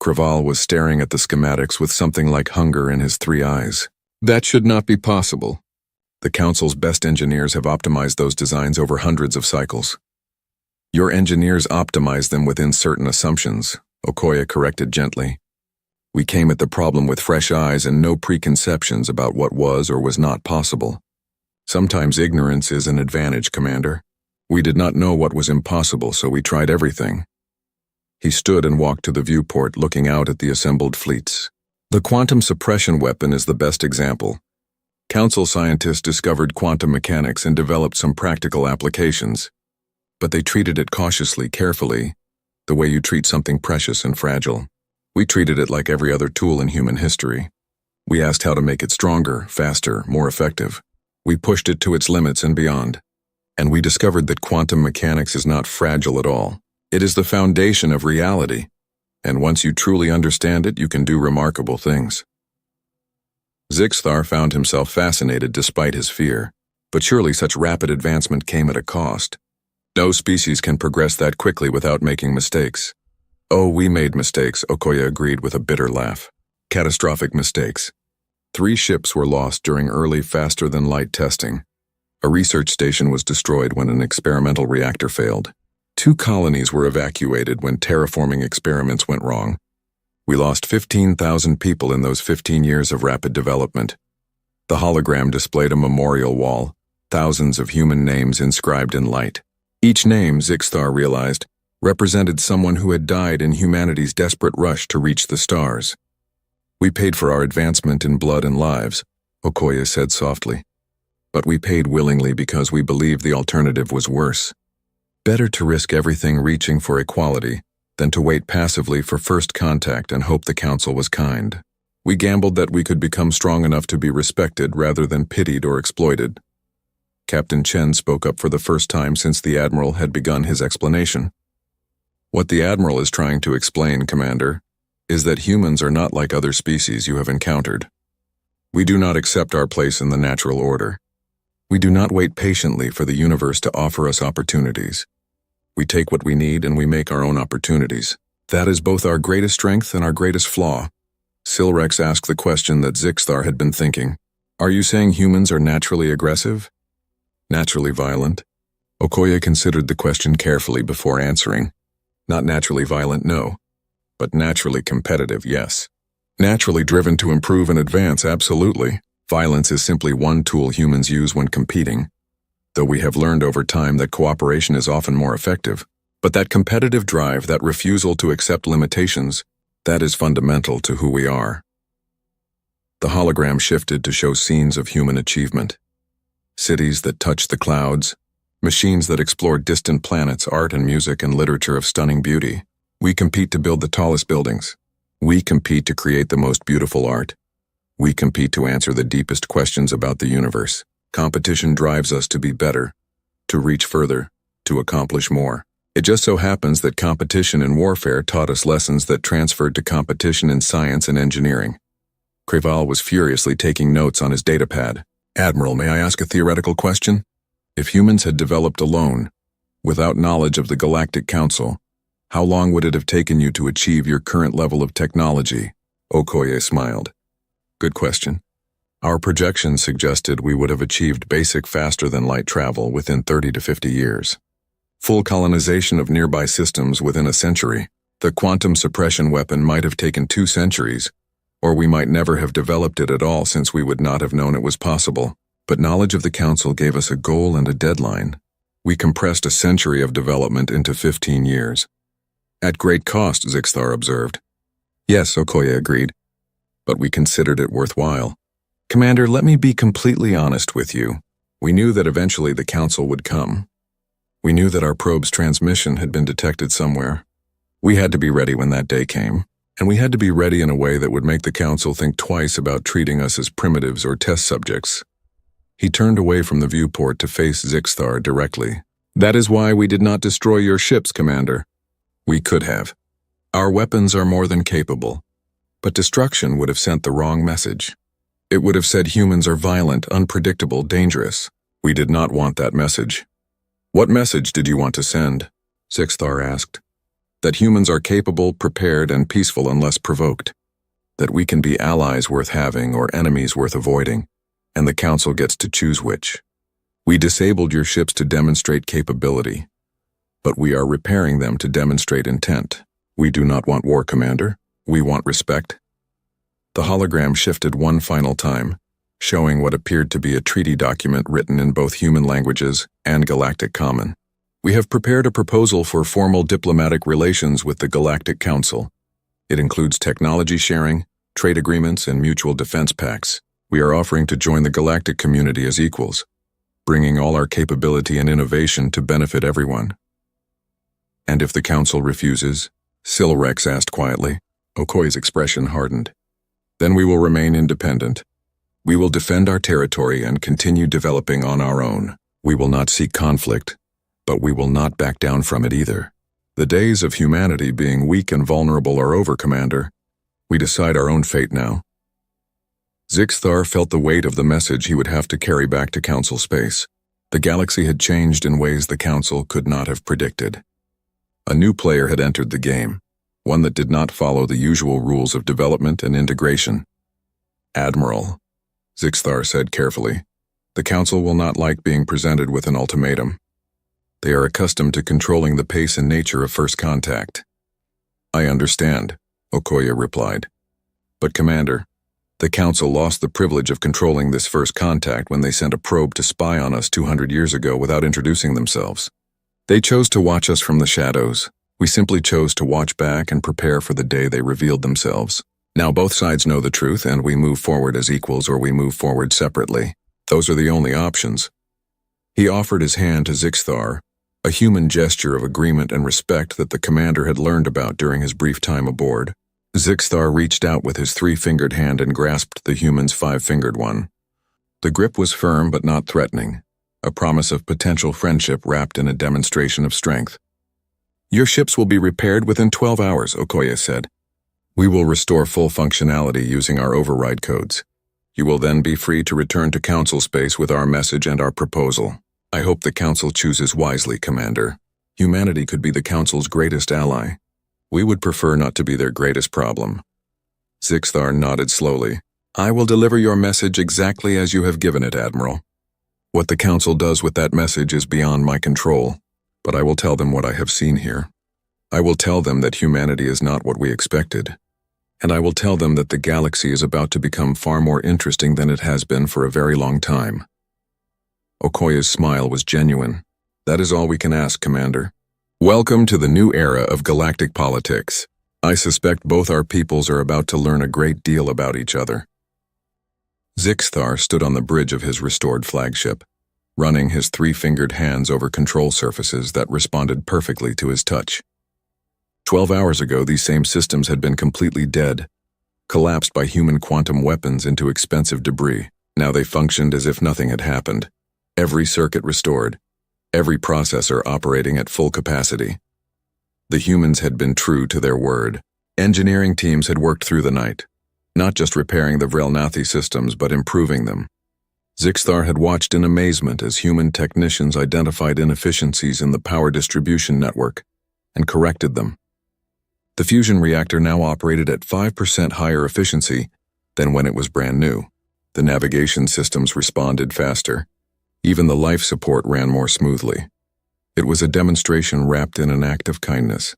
Kreval was staring at the schematics with something like hunger in his three eyes. That should not be possible. The Council's best engineers have optimized those designs over hundreds of cycles. Your engineers optimized them within certain assumptions, Okoye corrected gently. We came at the problem with fresh eyes and no preconceptions about what was or was not possible. Sometimes ignorance is an advantage, Commander. We did not know what was impossible, so we tried everything. He stood and walked to the viewport, looking out at the assembled fleets. The quantum suppression weapon is the best example. Council scientists discovered quantum mechanics and developed some practical applications. But they treated it cautiously, carefully, the way you treat something precious and fragile. We treated it like every other tool in human history. We asked how to make it stronger, faster, more effective. We pushed it to its limits and beyond. And we discovered that quantum mechanics is not fragile at all. It is the foundation of reality. And once you truly understand it, you can do remarkable things. Zixthar found himself fascinated despite his fear. But surely such rapid advancement came at a cost. No species can progress that quickly without making mistakes. Oh, we made mistakes, Okoye agreed with a bitter laugh. Catastrophic mistakes. 3 ships were lost during early faster-than-light testing. A research station was destroyed when an experimental reactor failed. 2 colonies were evacuated when terraforming experiments went wrong. We lost 15,000 people in those 15 years of rapid development. The hologram displayed a memorial wall, thousands of human names inscribed in light. Each name, Zixthar realized, represented someone who had died in humanity's desperate rush to reach the stars. We paid for our advancement in blood and lives, Okoye said softly. But we paid willingly because we believed the alternative was worse. Better to risk everything reaching for equality than to wait passively for first contact and hope the Council was kind. We gambled that we could become strong enough to be respected rather than pitied or exploited. Captain Chen spoke up for the first time since the Admiral had begun his explanation. What the Admiral is trying to explain, Commander, is that humans are not like other species you have encountered. We do not accept our place in the natural order. We do not wait patiently for the universe to offer us opportunities. We take what we need and we make our own opportunities. That is both our greatest strength and our greatest flaw. Silrex asked the question that Zixthar had been thinking. Are you saying humans are naturally aggressive? Naturally violent? Okoye considered the question carefully before answering. Not naturally violent, no. But naturally competitive, yes. Naturally driven to improve and advance, absolutely. Violence is simply one tool humans use when competing, though we have learned over time that cooperation is often more effective. But that competitive drive, that refusal to accept limitations, that is fundamental to who we are. The hologram shifted to show scenes of human achievement. Cities that touch the clouds, machines that explore distant planets, art and music and literature of stunning beauty. We compete to build the tallest buildings. We compete to create the most beautiful art. We compete to answer the deepest questions about the universe. Competition drives us to be better, to reach further, to accomplish more. It just so happens that competition in warfare taught us lessons that transferred to competition in science and engineering. Creval was furiously taking notes on his datapad. Admiral, may I ask a theoretical question? If humans had developed alone, without knowledge of the Galactic Council, how long would it have taken you to achieve your current level of technology? Okoye smiled. Good question. Our projections suggested we would have achieved basic faster-than-light travel within 30 to 50 years. Full colonization of nearby systems within a century. The quantum suppression weapon might have taken 2 centuries, or we might never have developed it at all since we would not have known it was possible. But knowledge of the Council gave us a goal and a deadline. We compressed a century of development into 15 years. At great cost, Zixthar observed. Yes, Okoye agreed. But we considered it worthwhile. Commander, let me be completely honest with you. We knew that eventually the Council would come. We knew that our probe's transmission had been detected somewhere. We had to be ready when that day came. And we had to be ready in a way that would make the Council think twice about treating us as primitives or test subjects. He turned away from the viewport to face Zixthar directly. That is why we did not destroy your ships, Commander. We could have. Our weapons are more than capable. But destruction would have sent the wrong message. It would have said humans are violent, unpredictable, dangerous. We did not want that message. What message did you want to send? Zixthar asked. That humans are capable, prepared, and peaceful unless provoked. That we can be allies worth having or enemies worth avoiding, and the Council gets to choose which. We disabled your ships to demonstrate capability, but we are repairing them to demonstrate intent. We do not want war, Commander. We want respect. The hologram shifted one final time, showing what appeared to be a treaty document written in both human languages and Galactic Common. We have prepared a proposal for formal diplomatic relations with the Galactic Council. It includes technology sharing, trade agreements, and mutual defense pacts. We are offering to join the galactic community as equals, bringing all our capability and innovation to benefit everyone. And if the Council refuses? Silrex asked quietly. Okoye's expression hardened. Then we will remain independent. We will defend our territory and continue developing on our own. We will not seek conflict, but we will not back down from it either. The days of humanity being weak and vulnerable are over, Commander. We decide our own fate now. Zixthar felt the weight of the message he would have to carry back to Council space. The galaxy had changed in ways the Council could not have predicted. A new player had entered the game, one that did not follow the usual rules of development and integration. Admiral, Zixthar said carefully, the Council will not like being presented with an ultimatum. They are accustomed to controlling the pace and nature of first contact. I understand, Okoye replied. But Commander, the Council lost the privilege of controlling this first contact when they sent a probe to spy on us 200 years ago without introducing themselves. They chose to watch us from the shadows. We simply chose to watch back and prepare for the day they revealed themselves. Now both sides know the truth, and we move forward as equals or we move forward separately. Those are the only options. He offered his hand to Zixthar, a human gesture of agreement and respect that the commander had learned about during his brief time aboard. Zixthar reached out with his three-fingered hand and grasped the human's five-fingered one. The grip was firm but not threatening, a promise of potential friendship wrapped in a demonstration of strength. "Your ships will be repaired within 12 hours, Okoye said. "We will restore full functionality using our override codes. You will then be free to return to Council space with our message and our proposal. I hope the Council chooses wisely, Commander. Humanity could be the Council's greatest ally. We would prefer not to be their greatest problem." Zixthar nodded slowly. "I will deliver your message exactly as you have given it, Admiral. What the Council does with that message is beyond my control, but I will tell them what I have seen here. I will tell them that humanity is not what we expected, and I will tell them that the galaxy is about to become far more interesting than it has been for a very long time." Okoye's smile was genuine. "That is all we can ask, Commander. Welcome to the new era of galactic politics. I suspect both our peoples are about to learn a great deal about each other." Zixthar stood on the bridge of his restored flagship, running his three-fingered hands over control surfaces that responded perfectly to his touch. 12 hours ago, these same systems had been completely dead, collapsed by human quantum weapons into expensive debris. Now they functioned as if nothing had happened. Every circuit restored, every processor operating at full capacity. The humans had been true to their word. Engineering teams had worked through the night, not just repairing the Vrelnathi systems, but improving them. Zixthar had watched in amazement as human technicians identified inefficiencies in the power distribution network and corrected them. The fusion reactor now operated at 5% higher efficiency than when it was brand new. The navigation systems responded faster. Even the life support ran more smoothly. It was a demonstration wrapped in an act of kindness.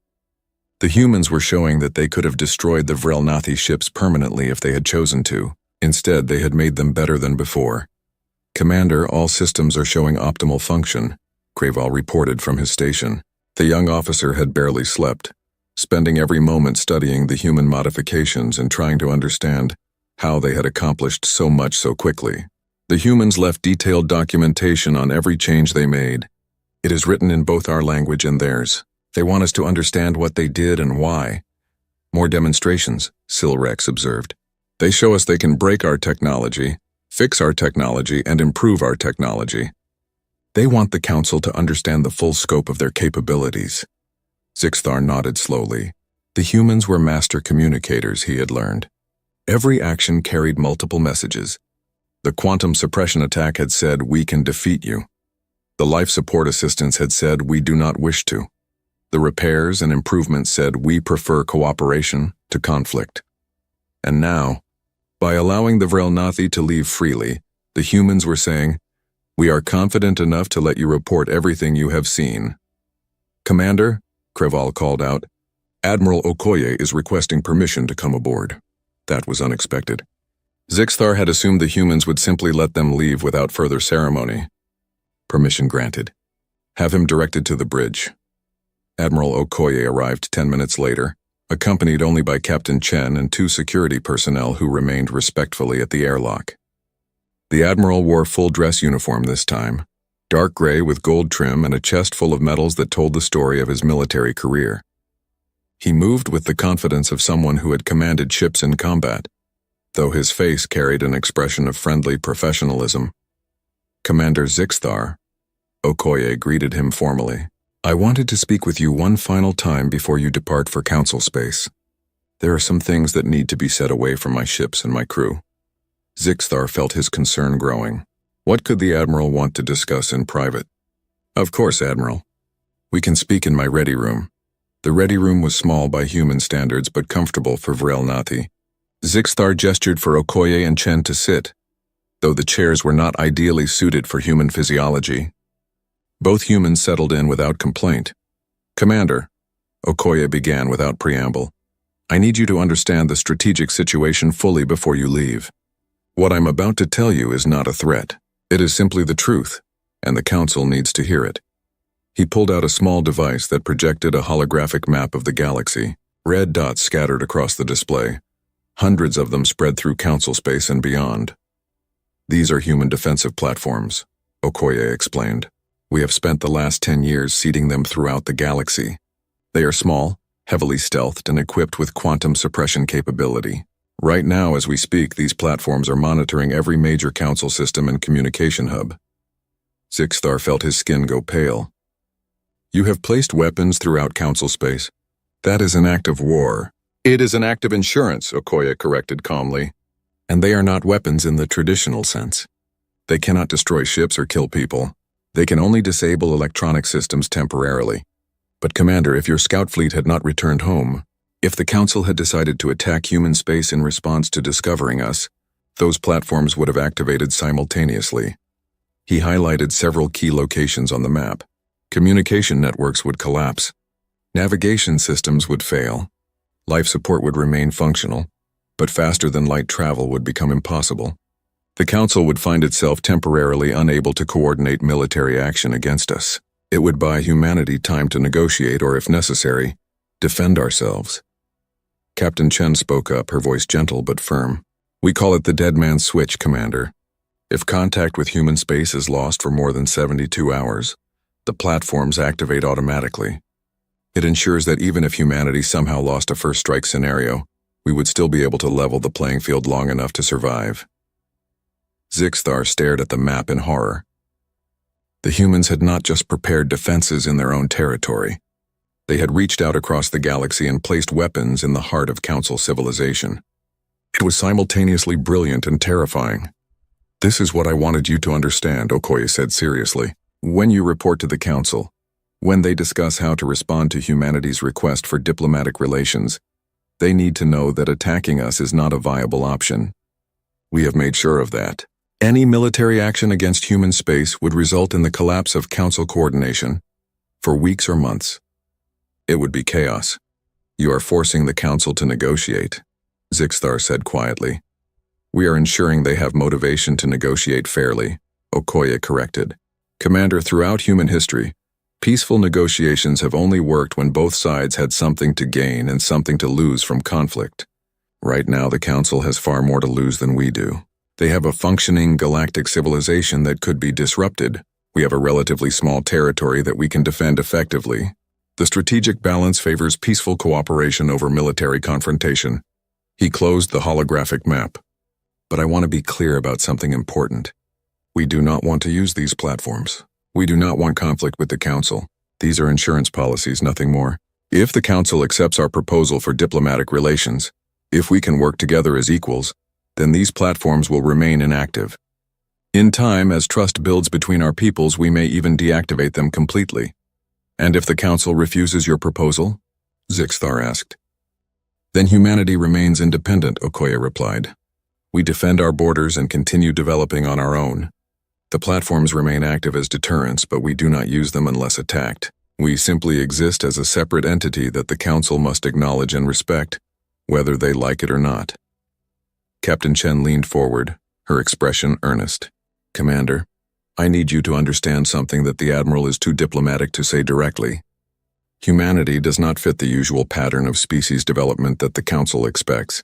The humans were showing that they could have destroyed the Vrelnathi ships permanently if they had chosen to. Instead, they had made them better than before. "Commander, all systems are showing optimal function," Kreval reported from his station. The young officer had barely slept, spending every moment studying the human modifications and trying to understand how they had accomplished so much so quickly. The humans left detailed documentation on every change they made. It is written in both our language and theirs. They want us to understand what they did and why. "More demonstrations," Silrex observed. "They show us they can break our technology, fix our technology, and improve our technology. They want the Council to understand the full scope of their capabilities." Zixthar nodded slowly. The humans were master communicators, he had learned. Every action carried multiple messages. The quantum suppression attack had said, "We can defeat you." The life support assistance had said, "We do not wish to." The repairs and improvements said, "We prefer cooperation to conflict." And now, by allowing the Vrelnathi to leave freely, the humans were saying, "We are confident enough to let you report everything you have seen." "Commander," Kreval called out, "Admiral Okoye is requesting permission to come aboard." That was unexpected. Zixthar had assumed the humans would simply let them leave without further ceremony. Permission granted. "Have him directed to the bridge." Admiral Okoye arrived 10 minutes later, accompanied only by Captain Chen and 2 security personnel who remained respectfully at the airlock. The Admiral wore full dress uniform this time, dark gray with gold trim and a chest full of medals that told the story of his military career. He moved with the confidence of someone who had commanded ships in combat, though his face carried an expression of friendly professionalism. "Commander Zixthar," Okoye greeted him formally. "I wanted to speak with you one final time before you depart for Council space. There are some things that need to be said away from my ships and my crew." Zixthar felt his concern growing. What could the Admiral want to discuss in private? "Of course, Admiral. We can speak in my ready room." The ready room was small by human standards but comfortable for Vrelnathi. Zixthar gestured for Okoye and Chen to sit, though the chairs were not ideally suited for human physiology. Both humans settled in without complaint. "Commander," Okoye began without preamble, "I need you to understand the strategic situation fully before you leave. What I'm about to tell you is not a threat. It is simply the truth, and the Council needs to hear it." He pulled out a small device that projected a holographic map of the galaxy. Red dots scattered across the display, hundreds of them spread through Council space and beyond. "These are human defensive platforms," Okoye explained. "We have spent the last 10 years seeding them throughout the galaxy. They are small, heavily stealthed and equipped with quantum suppression capability. Right now, as we speak, these platforms are monitoring every major council system and communication hub. Zixthar felt his skin go pale. You have placed weapons throughout council space. That is an act of war. It is an act of insurance, Okoye corrected calmly. And they are not weapons in the traditional sense. They cannot destroy ships or kill people. They can only disable electronic systems temporarily. But Commander, if your scout fleet had not returned home, if the Council had decided to attack human space in response to discovering us, those platforms would have activated simultaneously. He highlighted several key locations on the map. Communication networks would collapse. Navigation systems would fail. Life support would remain functional, but faster-than-light travel would become impossible. The Council would find itself temporarily unable to coordinate military action against us. It would buy humanity time to negotiate or, if necessary, defend ourselves. Captain Chen spoke up, her voice gentle but firm. We call it the dead man's switch, Commander. If contact with human space is lost for more than 72 hours, the platforms activate automatically. It ensures that even if humanity somehow lost a first strike scenario, we would still be able to level the playing field long enough to survive. Zixthar stared at the map in horror. The humans had not just prepared defenses in their own territory. They had reached out across the galaxy and placed weapons in the heart of Council civilization. It was simultaneously brilliant and terrifying. This is what I wanted you to understand, Okoye said seriously. When you report to the Council, when they discuss how to respond to humanity's request for diplomatic relations, they need to know that attacking us is not a viable option. We have made sure of that. Any military action against human space would result in the collapse of Council coordination for weeks or months. It would be chaos. You are forcing the Council to negotiate, Zixthar said quietly. We are ensuring they have motivation to negotiate fairly, Okoye corrected. Commander, throughout human history, peaceful negotiations have only worked when both sides had something to gain and something to lose from conflict. Right now, the Council has far more to lose than we do. They have a functioning galactic civilization that could be disrupted. We have a relatively small territory that we can defend effectively. The strategic balance favors peaceful cooperation over military confrontation. He closed the holographic map. But I want to be clear about something important. We do not want to use these platforms. We do not want conflict with the Council. These are insurance policies, nothing more. If the Council accepts our proposal for diplomatic relations, if we can work together as equals, then these platforms will remain inactive. In time, as trust builds between our peoples, we may even deactivate them completely. And if the Council refuses your proposal? Zixthar asked. Then humanity remains independent, Okoye replied. We defend our borders and continue developing on our own. The platforms remain active as deterrents, but we do not use them unless attacked. We simply exist as a separate entity that the Council must acknowledge and respect, whether they like it or not. Captain Chen leaned forward, her expression earnest. Commander, I need you to understand something that the Admiral is too diplomatic to say directly. Humanity does not fit the usual pattern of species development that the Council expects.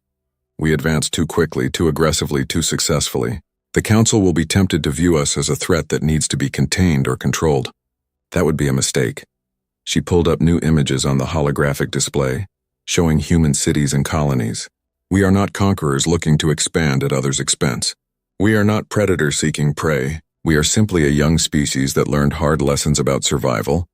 We advance too quickly, too aggressively, too successfully. The Council will be tempted to view us as a threat that needs to be contained or controlled. That would be a mistake. She pulled up new images on the holographic display, showing human cities and colonies. We are not conquerors looking to expand at others' expense. We are not predators seeking prey. We are simply a young species that learned hard lessons about survival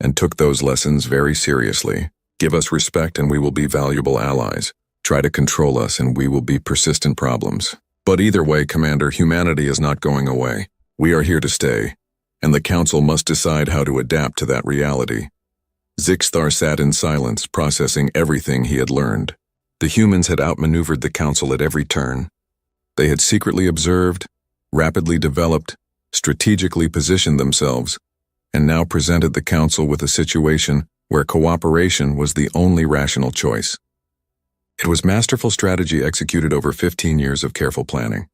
and took those lessons very seriously. Give us respect and we will be valuable allies. Try to control us and we will be persistent problems. But either way, Commander, humanity is not going away. We are here to stay, and the Council must decide how to adapt to that reality. Zixthar sat in silence, processing everything he had learned. The humans had outmaneuvered the Council at every turn. They had secretly observed, rapidly developed, strategically positioned themselves, and now presented the Council with a situation where cooperation was the only rational choice. It was masterful strategy executed over 15 years of careful planning.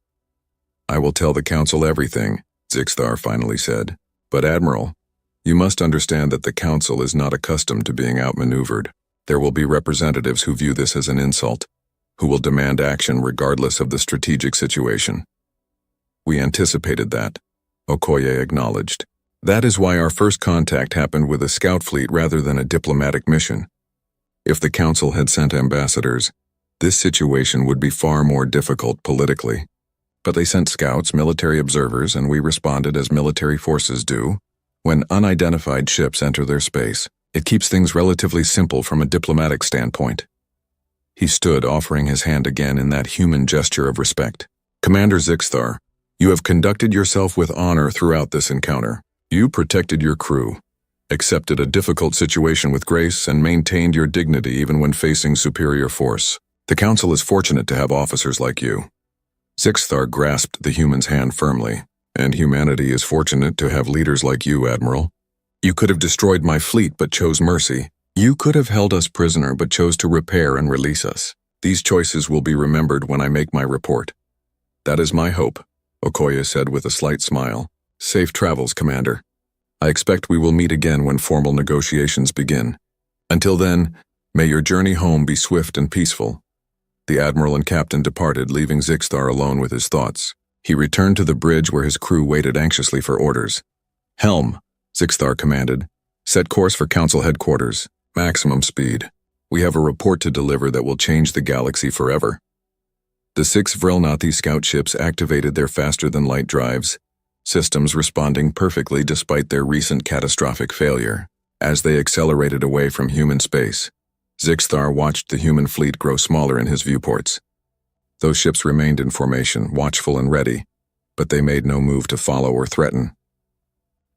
I will tell the Council everything, Zixthar finally said. But Admiral, you must understand that the Council is not accustomed to being outmaneuvered. There will be representatives who view this as an insult, who will demand action regardless of the strategic situation. We anticipated that, Okoye acknowledged. That is why our first contact happened with a scout fleet rather than a diplomatic mission. If the Council had sent ambassadors, this situation would be far more difficult politically. But they sent scouts, military observers, and we responded as military forces do. When unidentified ships enter their space, it keeps things relatively simple from a diplomatic standpoint. He stood, offering his hand again in that human gesture of respect. Commander Zixthar, you have conducted yourself with honor throughout this encounter. You protected your crew, accepted a difficult situation with grace, and maintained your dignity even when facing superior force. The Council is fortunate to have officers like you. Zixthar grasped the human's hand firmly, and humanity is fortunate to have leaders like you, Admiral. You could have destroyed my fleet but chose mercy. You could have held us prisoner but chose to repair and release us. These choices will be remembered when I make my report. That is my hope, Okoye said with a slight smile. Safe travels, Commander. I expect we will meet again when formal negotiations begin. Until then, may your journey home be swift and peaceful. The Admiral and Captain departed, leaving Zixthar alone with his thoughts. He returned to the bridge where his crew waited anxiously for orders. Helm, Zixthar commanded. Set course for Council headquarters. Maximum speed. We have a report to deliver that will change the galaxy forever. The 6 Vrilnathi scout ships activated their faster-than-light drives, systems responding perfectly despite their recent catastrophic failure. As they accelerated away from human space, Zixthar watched the human fleet grow smaller in his viewports. Those ships remained in formation, watchful and ready, but they made no move to follow or threaten.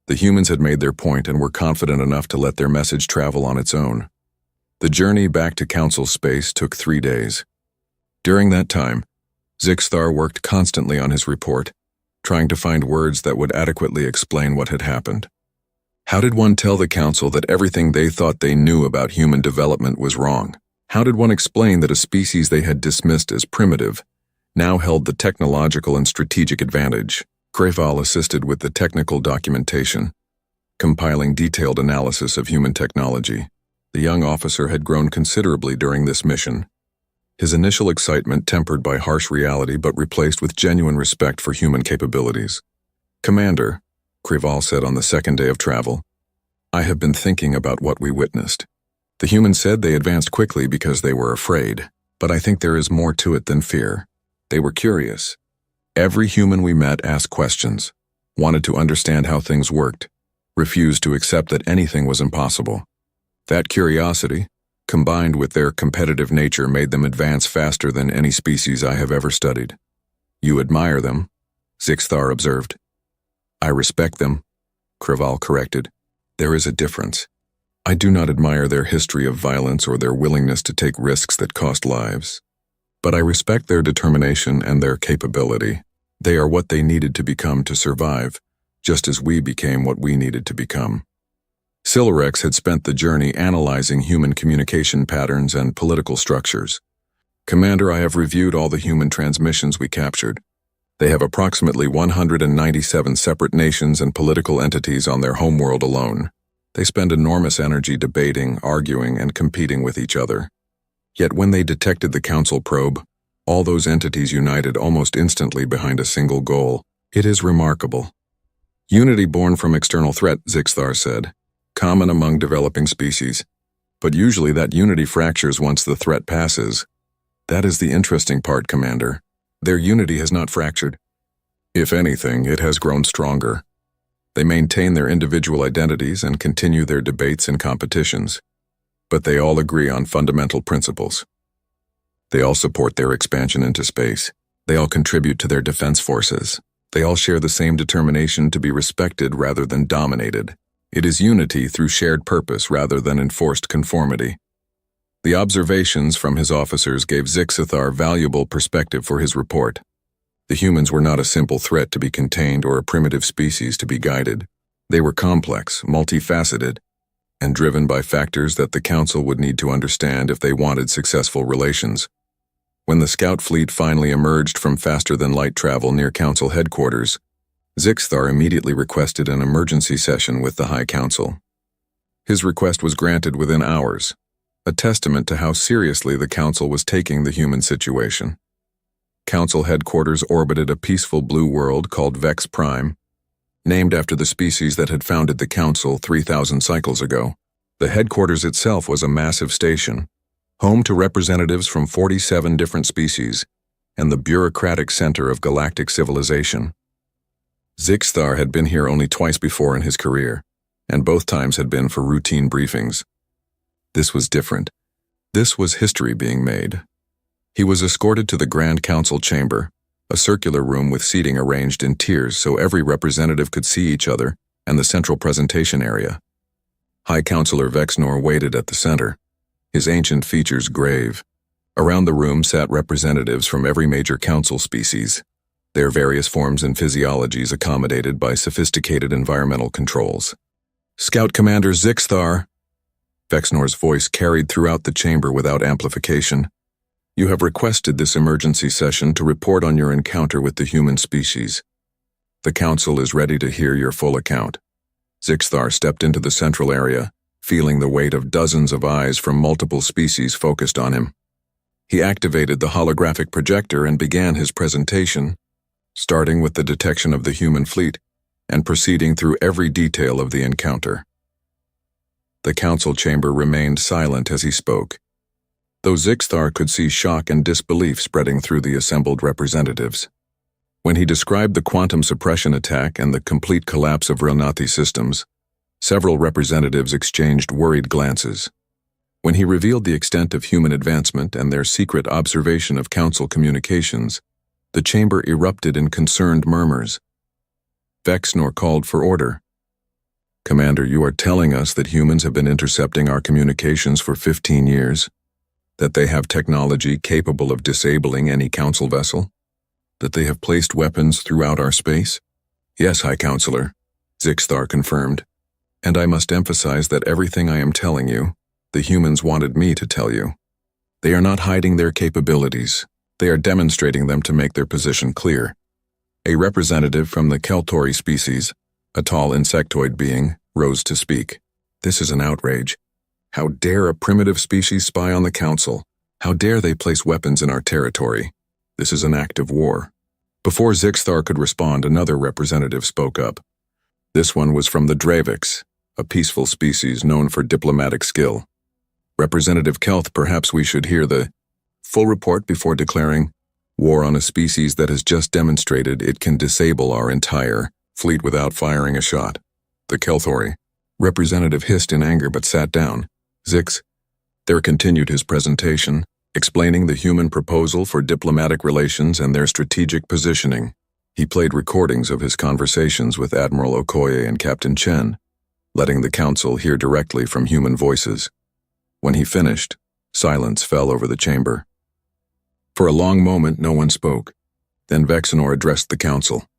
The humans had made their point and were confident enough to let their message travel on its own. The journey back to Council space took 3 days. During that time, Zixthar worked constantly on his report, trying to find words that would adequately explain what had happened. How did one tell the Council that everything they thought they knew about human development was wrong? How did one explain that a species they had dismissed as primitive now held the technological and strategic advantage? Kreval assisted with the technical documentation, compiling detailed analysis of human technology. The young officer had grown considerably during this mission, his initial excitement tempered by harsh reality but replaced with genuine respect for human capabilities. Commander, Kreval said on the second day of travel, I have been thinking about what we witnessed. The humans said they advanced quickly because they were afraid, but I think there is more to it than fear. They were curious. Every human we met asked questions, wanted to understand how things worked, refused to accept that anything was impossible. That curiosity, combined with their competitive nature, made them advance faster than any species I have ever studied. You admire them, Zixthar observed. I respect them, Kreval corrected. There is a difference. I do not admire their history of violence or their willingness to take risks that cost lives. But I respect their determination and their capability. They are what they needed to become to survive, just as we became what we needed to become. Silarex had spent the journey analyzing human communication patterns and political structures. Commander, I have reviewed all the human transmissions we captured. They have approximately 197 separate nations and political entities on their homeworld alone. They spend enormous energy debating, arguing, and competing with each other. Yet when they detected the Council probe, all those entities united almost instantly behind a single goal. It is remarkable. Unity born from external threat, Zixthar said, common among developing species. But usually that unity fractures once the threat passes. That is the interesting part, Commander. Their unity has not fractured. If anything, it has grown stronger. They maintain their individual identities and continue their debates and competitions. But they all agree on fundamental principles. They all support their expansion into space. They all contribute to their defense forces. They all share the same determination to be respected rather than dominated. It is unity through shared purpose rather than enforced conformity. The observations from his officers gave Zixthar valuable perspective for his report. The humans were not a simple threat to be contained or a primitive species to be guided. They were complex, multifaceted, and driven by factors that the Council would need to understand if they wanted successful relations. When the scout fleet finally emerged from faster-than-light travel near Council headquarters, Zixthar immediately requested an emergency session with the High Council. His request was granted within hours, a testament to how seriously the Council was taking the human situation. Council headquarters orbited a peaceful blue world called Vex Prime, named after the species that had founded the Council 3,000 cycles ago. The headquarters itself was a massive station, home to representatives from 47 different species, and the bureaucratic center of galactic civilization. Zixthar had been here only twice before in his career, and both times had been for routine briefings. This was different. This was history being made. He was escorted to the Grand Council chamber, a circular room with seating arranged in tiers so every representative could see each other, and the central presentation area. High Counselor Vexnor waited at the center, his ancient features grave. Around the room sat representatives from every major council species, their various forms and physiologies accommodated by sophisticated environmental controls. Scout Commander Zixthar, Vexnor's voice carried throughout the chamber without amplification. You have requested this emergency session to report on your encounter with the human species. The council is ready to hear your full account. Zixthar stepped into the central area, feeling the weight of dozens of eyes from multiple species focused on him. He activated the holographic projector and began his presentation, starting with the detection of the human fleet and proceeding through every detail of the encounter. The council chamber remained silent as he spoke, though Zixthar could see shock and disbelief spreading through the assembled representatives. When he described the quantum suppression attack and the complete collapse of Relnathi systems, several representatives exchanged worried glances. When he revealed the extent of human advancement and their secret observation of council communications, the chamber erupted in concerned murmurs. Vexnor called for order. Commander, you are telling us that humans have been intercepting our communications for 15 years, that they have technology capable of disabling any council vessel, that they have placed weapons throughout our space? Yes, High Counselor, Zixthar confirmed, and I must emphasize that everything I am telling you, the humans wanted me to tell you. They are not hiding their capabilities. They are demonstrating them to make their position clear. A representative from the Keltori species, a tall insectoid being, rose to speak. This is an outrage. How dare a primitive species spy on the council? How dare they place weapons in our territory? This is an act of war. Before Zixthar could respond, another representative spoke up. This one was from the Draviks, a peaceful species known for diplomatic skill. Representative Kelth, perhaps we should hear the full report before declaring war on a species that has just demonstrated it can disable our entire fleet without firing a shot. The Kelthori representative hissed in anger but sat down. There continued his presentation, explaining the human proposal for diplomatic relations and their strategic positioning. He played recordings of his conversations with Admiral Okoye and Captain Chen, letting the council hear directly from human voices. When he finished, silence fell over the chamber. For a long moment, no one spoke. Then Vexnor addressed the council.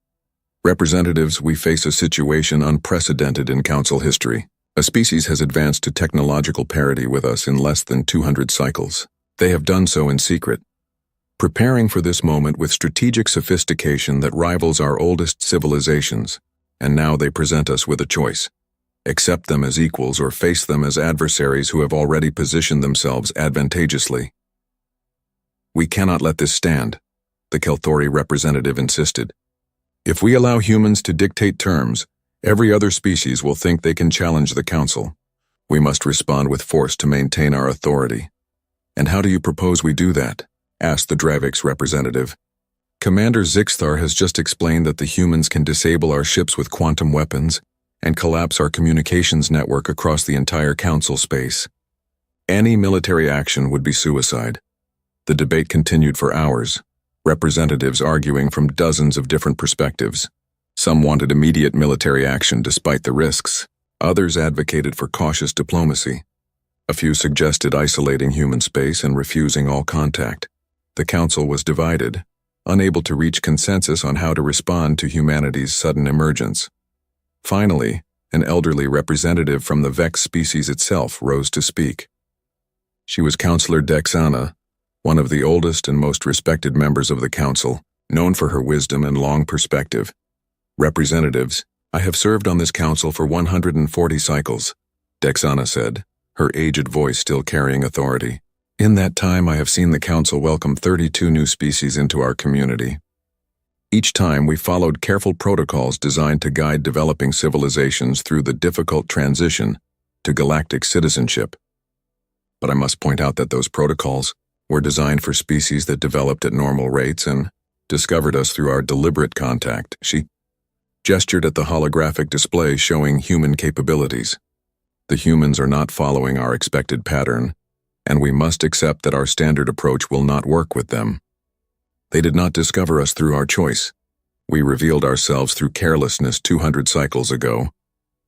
Representatives, we face a situation unprecedented in council history. A species has advanced to technological parity with us in less than 200 cycles. They have done so in secret, preparing for this moment with strategic sophistication that rivals our oldest civilizations, and now they present us with a choice. Accept them as equals or face them as adversaries who have already positioned themselves advantageously. We cannot let this stand, the Kelthori representative insisted. If we allow humans to dictate terms, every other species will think they can challenge the council. We must respond with force to maintain our authority. And how do you propose we do that? Asked the Dravik's representative. Commander Zixthar has just explained that the humans can disable our ships with quantum weapons and collapse our communications network across the entire council space. Any military action would be suicide. The debate continued for hours, representatives arguing from dozens of different perspectives. Some wanted immediate military action despite the risks. Others advocated for cautious diplomacy. A few suggested isolating human space and refusing all contact. The council was divided, unable to reach consensus on how to respond to humanity's sudden emergence. Finally, an elderly representative from the Vex species itself rose to speak. She was Counselor Dexana, one of the oldest and most respected members of the council, known for her wisdom and long perspective. Representatives, I have served on this council for 140 cycles, Dexana said, her aged voice still carrying authority. In that time, I have seen the council welcome 32 new species into our community. Each time, we followed careful protocols designed to guide developing civilizations through the difficult transition to galactic citizenship. But I must point out that those protocols were designed for species that developed at normal rates and discovered us through our deliberate contact. She gestured at the holographic display showing human capabilities. The humans are not following our expected pattern, and we must accept that our standard approach will not work with them. They did not discover us through our choice. We revealed ourselves through carelessness 200 cycles ago,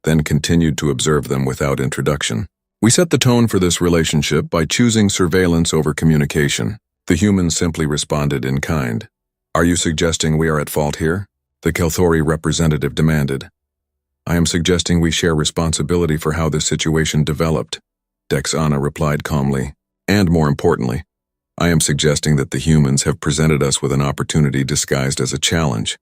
then continued to observe them without introduction. We set the tone for this relationship by choosing surveillance over communication. The humans simply responded in kind. "Are you suggesting we are at fault here?" the Kelthori representative demanded. "I am suggesting we share responsibility for how this situation developed," Dexana replied calmly. "And more importantly, I am suggesting that the humans have presented us with an opportunity disguised as a challenge.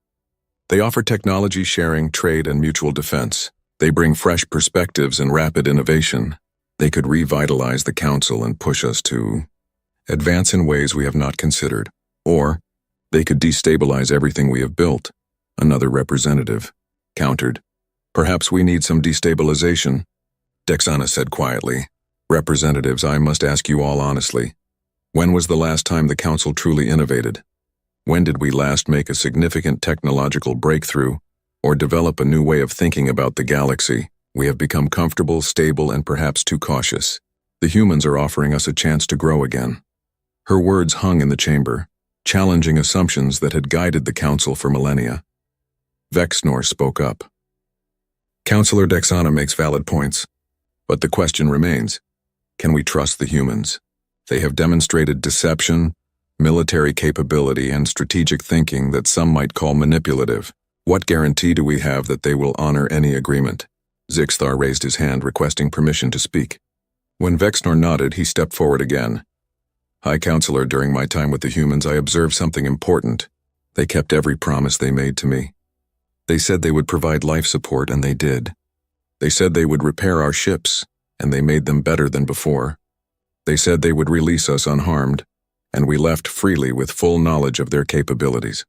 They offer technology sharing, trade, and mutual defense. They bring fresh perspectives and rapid innovation. They could revitalize the Council and push us to advance in ways we have not considered. Or they could destabilize everything we have built," another representative countered. "Perhaps we need some destabilization," Dexana said quietly. "Representatives, I must ask you all honestly. When was the last time the Council truly innovated? When did we last make a significant technological breakthrough or develop a new way of thinking about the galaxy? We have become comfortable, stable, and perhaps too cautious. The humans are offering us a chance to grow again." Her words hung in the chamber, challenging assumptions that had guided the Council for millennia. Vexnor spoke up. "Councillor Dexana makes valid points, but the question remains, can we trust the humans? They have demonstrated deception, military capability, and strategic thinking that some might call manipulative. What guarantee do we have that they will honor any agreement?" Zixthar raised his hand, requesting permission to speak. When Vexnor nodded, he stepped forward again. "High Counselor, during my time with the humans, I observed something important. They kept every promise they made to me. They said they would provide life support, and they did. They said they would repair our ships, and they made them better than before. They said they would release us unharmed, and we left freely with full knowledge of their capabilities.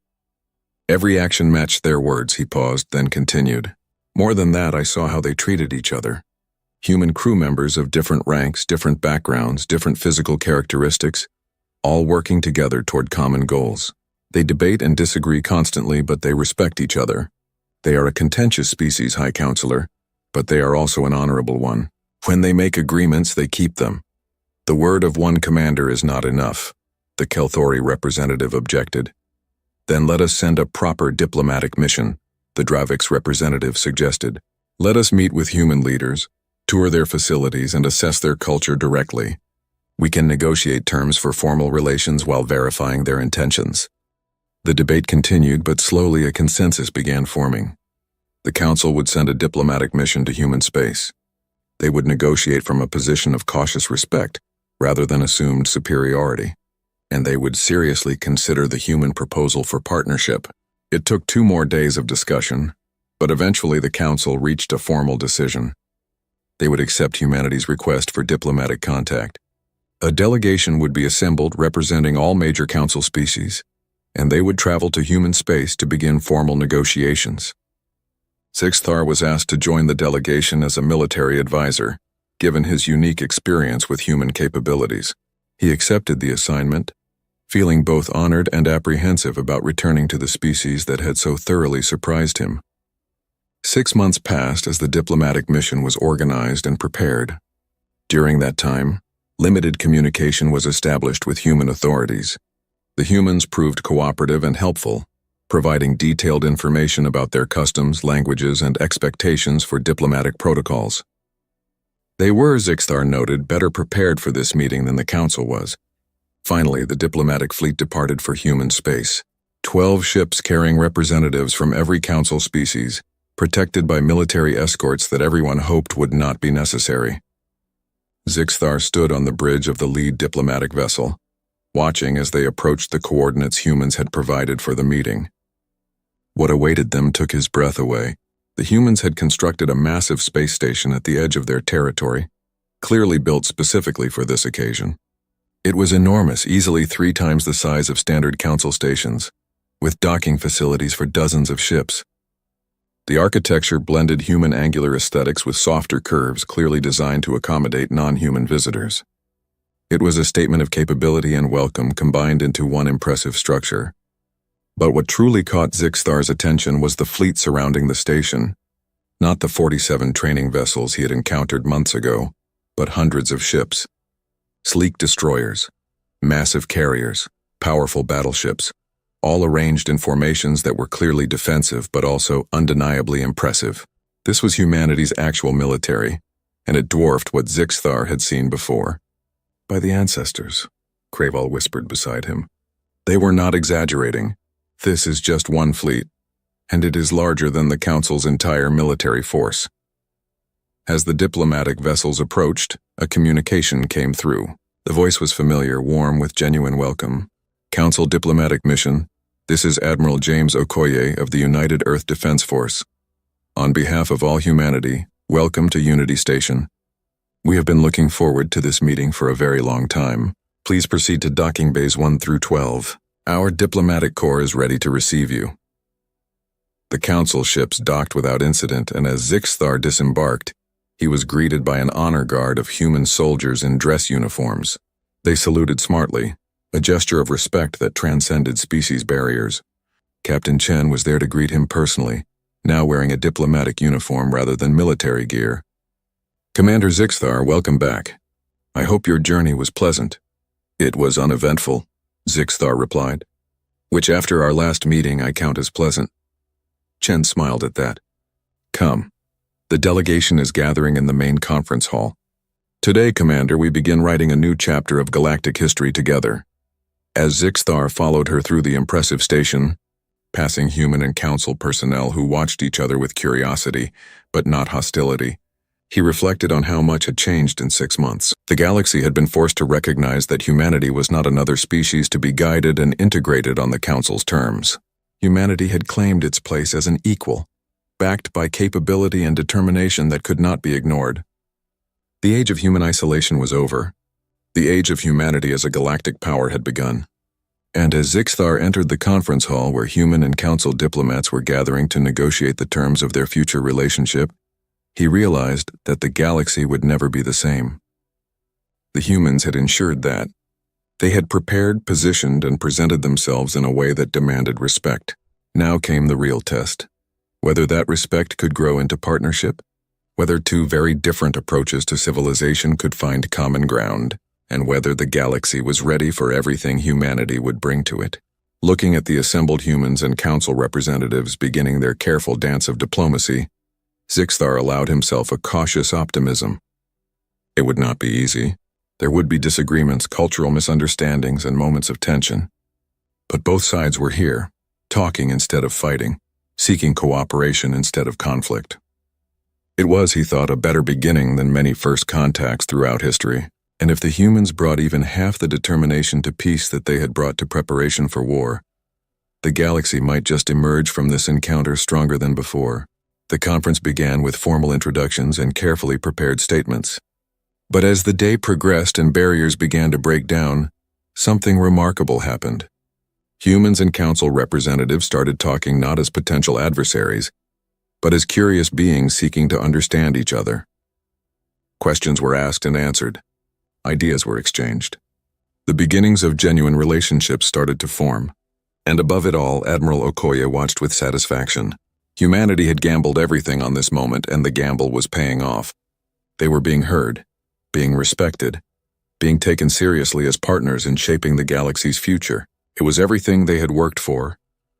Every action matched their words." He paused, then continued. "More than that, I saw how they treated each other. Human crew members of different ranks, different backgrounds, different physical characteristics, all working together toward common goals. They debate and disagree constantly, but they respect each other. They are a contentious species, High Counselor, but they are also an honorable one. When they make agreements, they keep them. The word of one commander is not enough," the Kelthori representative objected. "Then let us send a proper diplomatic mission," the Dravix representative suggested. "Let us meet with human leaders, tour their facilities, and assess their culture directly. We can negotiate terms for formal relations while verifying their intentions." The debate continued, but slowly a consensus began forming. The Council would send a diplomatic mission to human space. They would negotiate from a position of cautious respect rather than assumed superiority. And they would seriously consider the human proposal for partnership. It took 2 more days of discussion, but eventually the Council reached a formal decision. They would accept humanity's request for diplomatic contact. A delegation would be assembled representing all major Council species, and they would travel to human space to begin formal negotiations. Zixthar was asked to join the delegation as a military advisor, given his unique experience with human capabilities. He accepted the assignment, feeling both honored and apprehensive about returning to the species that had so thoroughly surprised him. 6 months passed as the diplomatic mission was organized and prepared. During that time, limited communication was established with human authorities. The humans proved cooperative and helpful, providing detailed information about their customs, languages, and expectations for diplomatic protocols. They were, Zixthar noted, better prepared for this meeting than the Council was. Finally, the diplomatic fleet departed for human space. 12 ships carrying representatives from every Council species, protected by military escorts that everyone hoped would not be necessary. Zixthar stood on the bridge of the lead diplomatic vessel, watching as they approached the coordinates humans had provided for the meeting. What awaited them took his breath away. The humans had constructed a massive space station at the edge of their territory, clearly built specifically for this occasion. It was enormous, easily 3 times the size of standard Council stations, with docking facilities for dozens of ships. The architecture blended human angular aesthetics with softer curves clearly designed to accommodate non-human visitors. It was a statement of capability and welcome combined into one impressive structure. But what truly caught Zixthar's attention was the fleet surrounding the station. Not the 47 training vessels he had encountered months ago, but hundreds of ships. Sleek destroyers, massive carriers, powerful battleships, all arranged in formations that were clearly defensive but also undeniably impressive. This was humanity's actual military, and it dwarfed what Zixthar had seen before. By the ancestors, Craval whispered beside him. They were not exaggerating. This is just one fleet, and it is larger than the Council's entire military force. As the diplomatic vessels approached, a communication came through. The voice was familiar, warm with genuine welcome. Council Diplomatic Mission, this is Admiral James Okoye of the United Earth Defense Force. On behalf of all humanity, welcome to Unity Station. We have been looking forward to this meeting for a very long time. Please proceed to docking bays 1 through 12. Our diplomatic corps is ready to receive you. The Council ships docked without incident, and as Zixthar disembarked, he was greeted by an honor guard of human soldiers in dress uniforms. They saluted smartly, a gesture of respect that transcended species barriers. Captain Chen was there to greet him personally, now wearing a diplomatic uniform rather than military gear. Commander Zixthar, welcome back. I hope your journey was pleasant. It was uneventful, Zixthar replied, which after our last meeting I count as pleasant. Chen smiled at that. Come. The delegation is gathering in the main conference hall. Today, Commander, we begin writing a new chapter of galactic history together. As Zixthar followed her through the impressive station, passing human and council personnel who watched each other with curiosity, but not hostility, he reflected on how much had changed in 6 months. The galaxy had been forced to recognize that humanity was not another species to be guided and integrated on the Council's terms. Humanity had claimed its place as an equal, backed by capability and determination that could not be ignored. The age of human isolation was over. The age of humanity as a galactic power had begun. And as Zixthar entered the conference hall where human and council diplomats were gathering to negotiate the terms of their future relationship, he realized that the galaxy would never be the same. The humans had ensured that. They had prepared, positioned, and presented themselves in a way that demanded respect. Now came the real test. Whether that respect could grow into partnership, whether two very different approaches to civilization could find common ground, and whether the galaxy was ready for everything humanity would bring to it. Looking at the assembled humans and council representatives beginning their careful dance of diplomacy, Zixthar allowed himself a cautious optimism. It would not be easy. There would be disagreements, cultural misunderstandings, and moments of tension. But both sides were here, talking instead of fighting, seeking cooperation instead of conflict. It was, he thought, a better beginning than many first contacts throughout history. And if the humans brought even half the determination to peace that they had brought to preparation for war, the galaxy might just emerge from this encounter stronger than before. The conference began with formal introductions and carefully prepared statements. But as the day progressed and barriers began to break down, something remarkable happened. Humans and council representatives started talking not as potential adversaries, but as curious beings seeking to understand each other. Questions were asked and answered. Ideas were exchanged. The beginnings of genuine relationships started to form. And above it all, Admiral Okoye watched with satisfaction. Humanity had gambled everything on this moment, and the gamble was paying off. They were being heard, being respected, being taken seriously as partners in shaping the galaxy's future. It was everything they had worked for,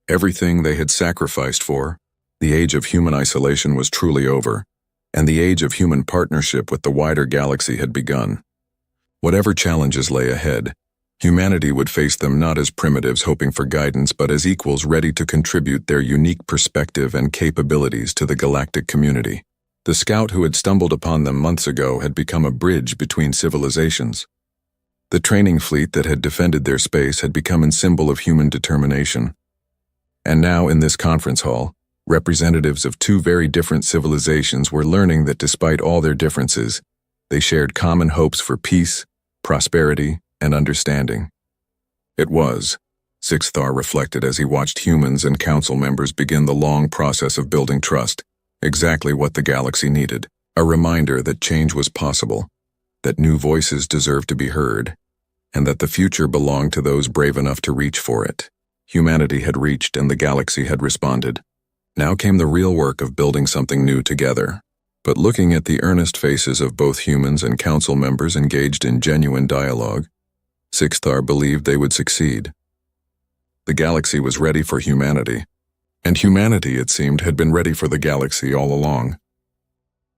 everything they had sacrificed for. The age of human isolation was truly over, and the age of human partnership with the wider galaxy had begun. Whatever challenges lay ahead, humanity would face them not as primitives hoping for guidance, but as equals ready to contribute their unique perspective and capabilities to the galactic community. The scout who had stumbled upon them months ago had become a bridge between civilizations. The training fleet that had defended their space had become a symbol of human determination. And now in this conference hall, representatives of two very different civilizations were learning that despite all their differences, they shared common hopes for peace, prosperity, and understanding. It was, Sixthar reflected as he watched humans and council members begin the long process of building trust, exactly what the galaxy needed, a reminder that change was possible, that new voices deserved to be heard, and that the future belonged to those brave enough to reach for it. Humanity had reached and the galaxy had responded. Now came the real work of building something new together. But looking at the earnest faces of both humans and council members engaged in genuine dialogue, Sixthar believed they would succeed. The galaxy was ready for humanity, and humanity, it seemed, had been ready for the galaxy all along.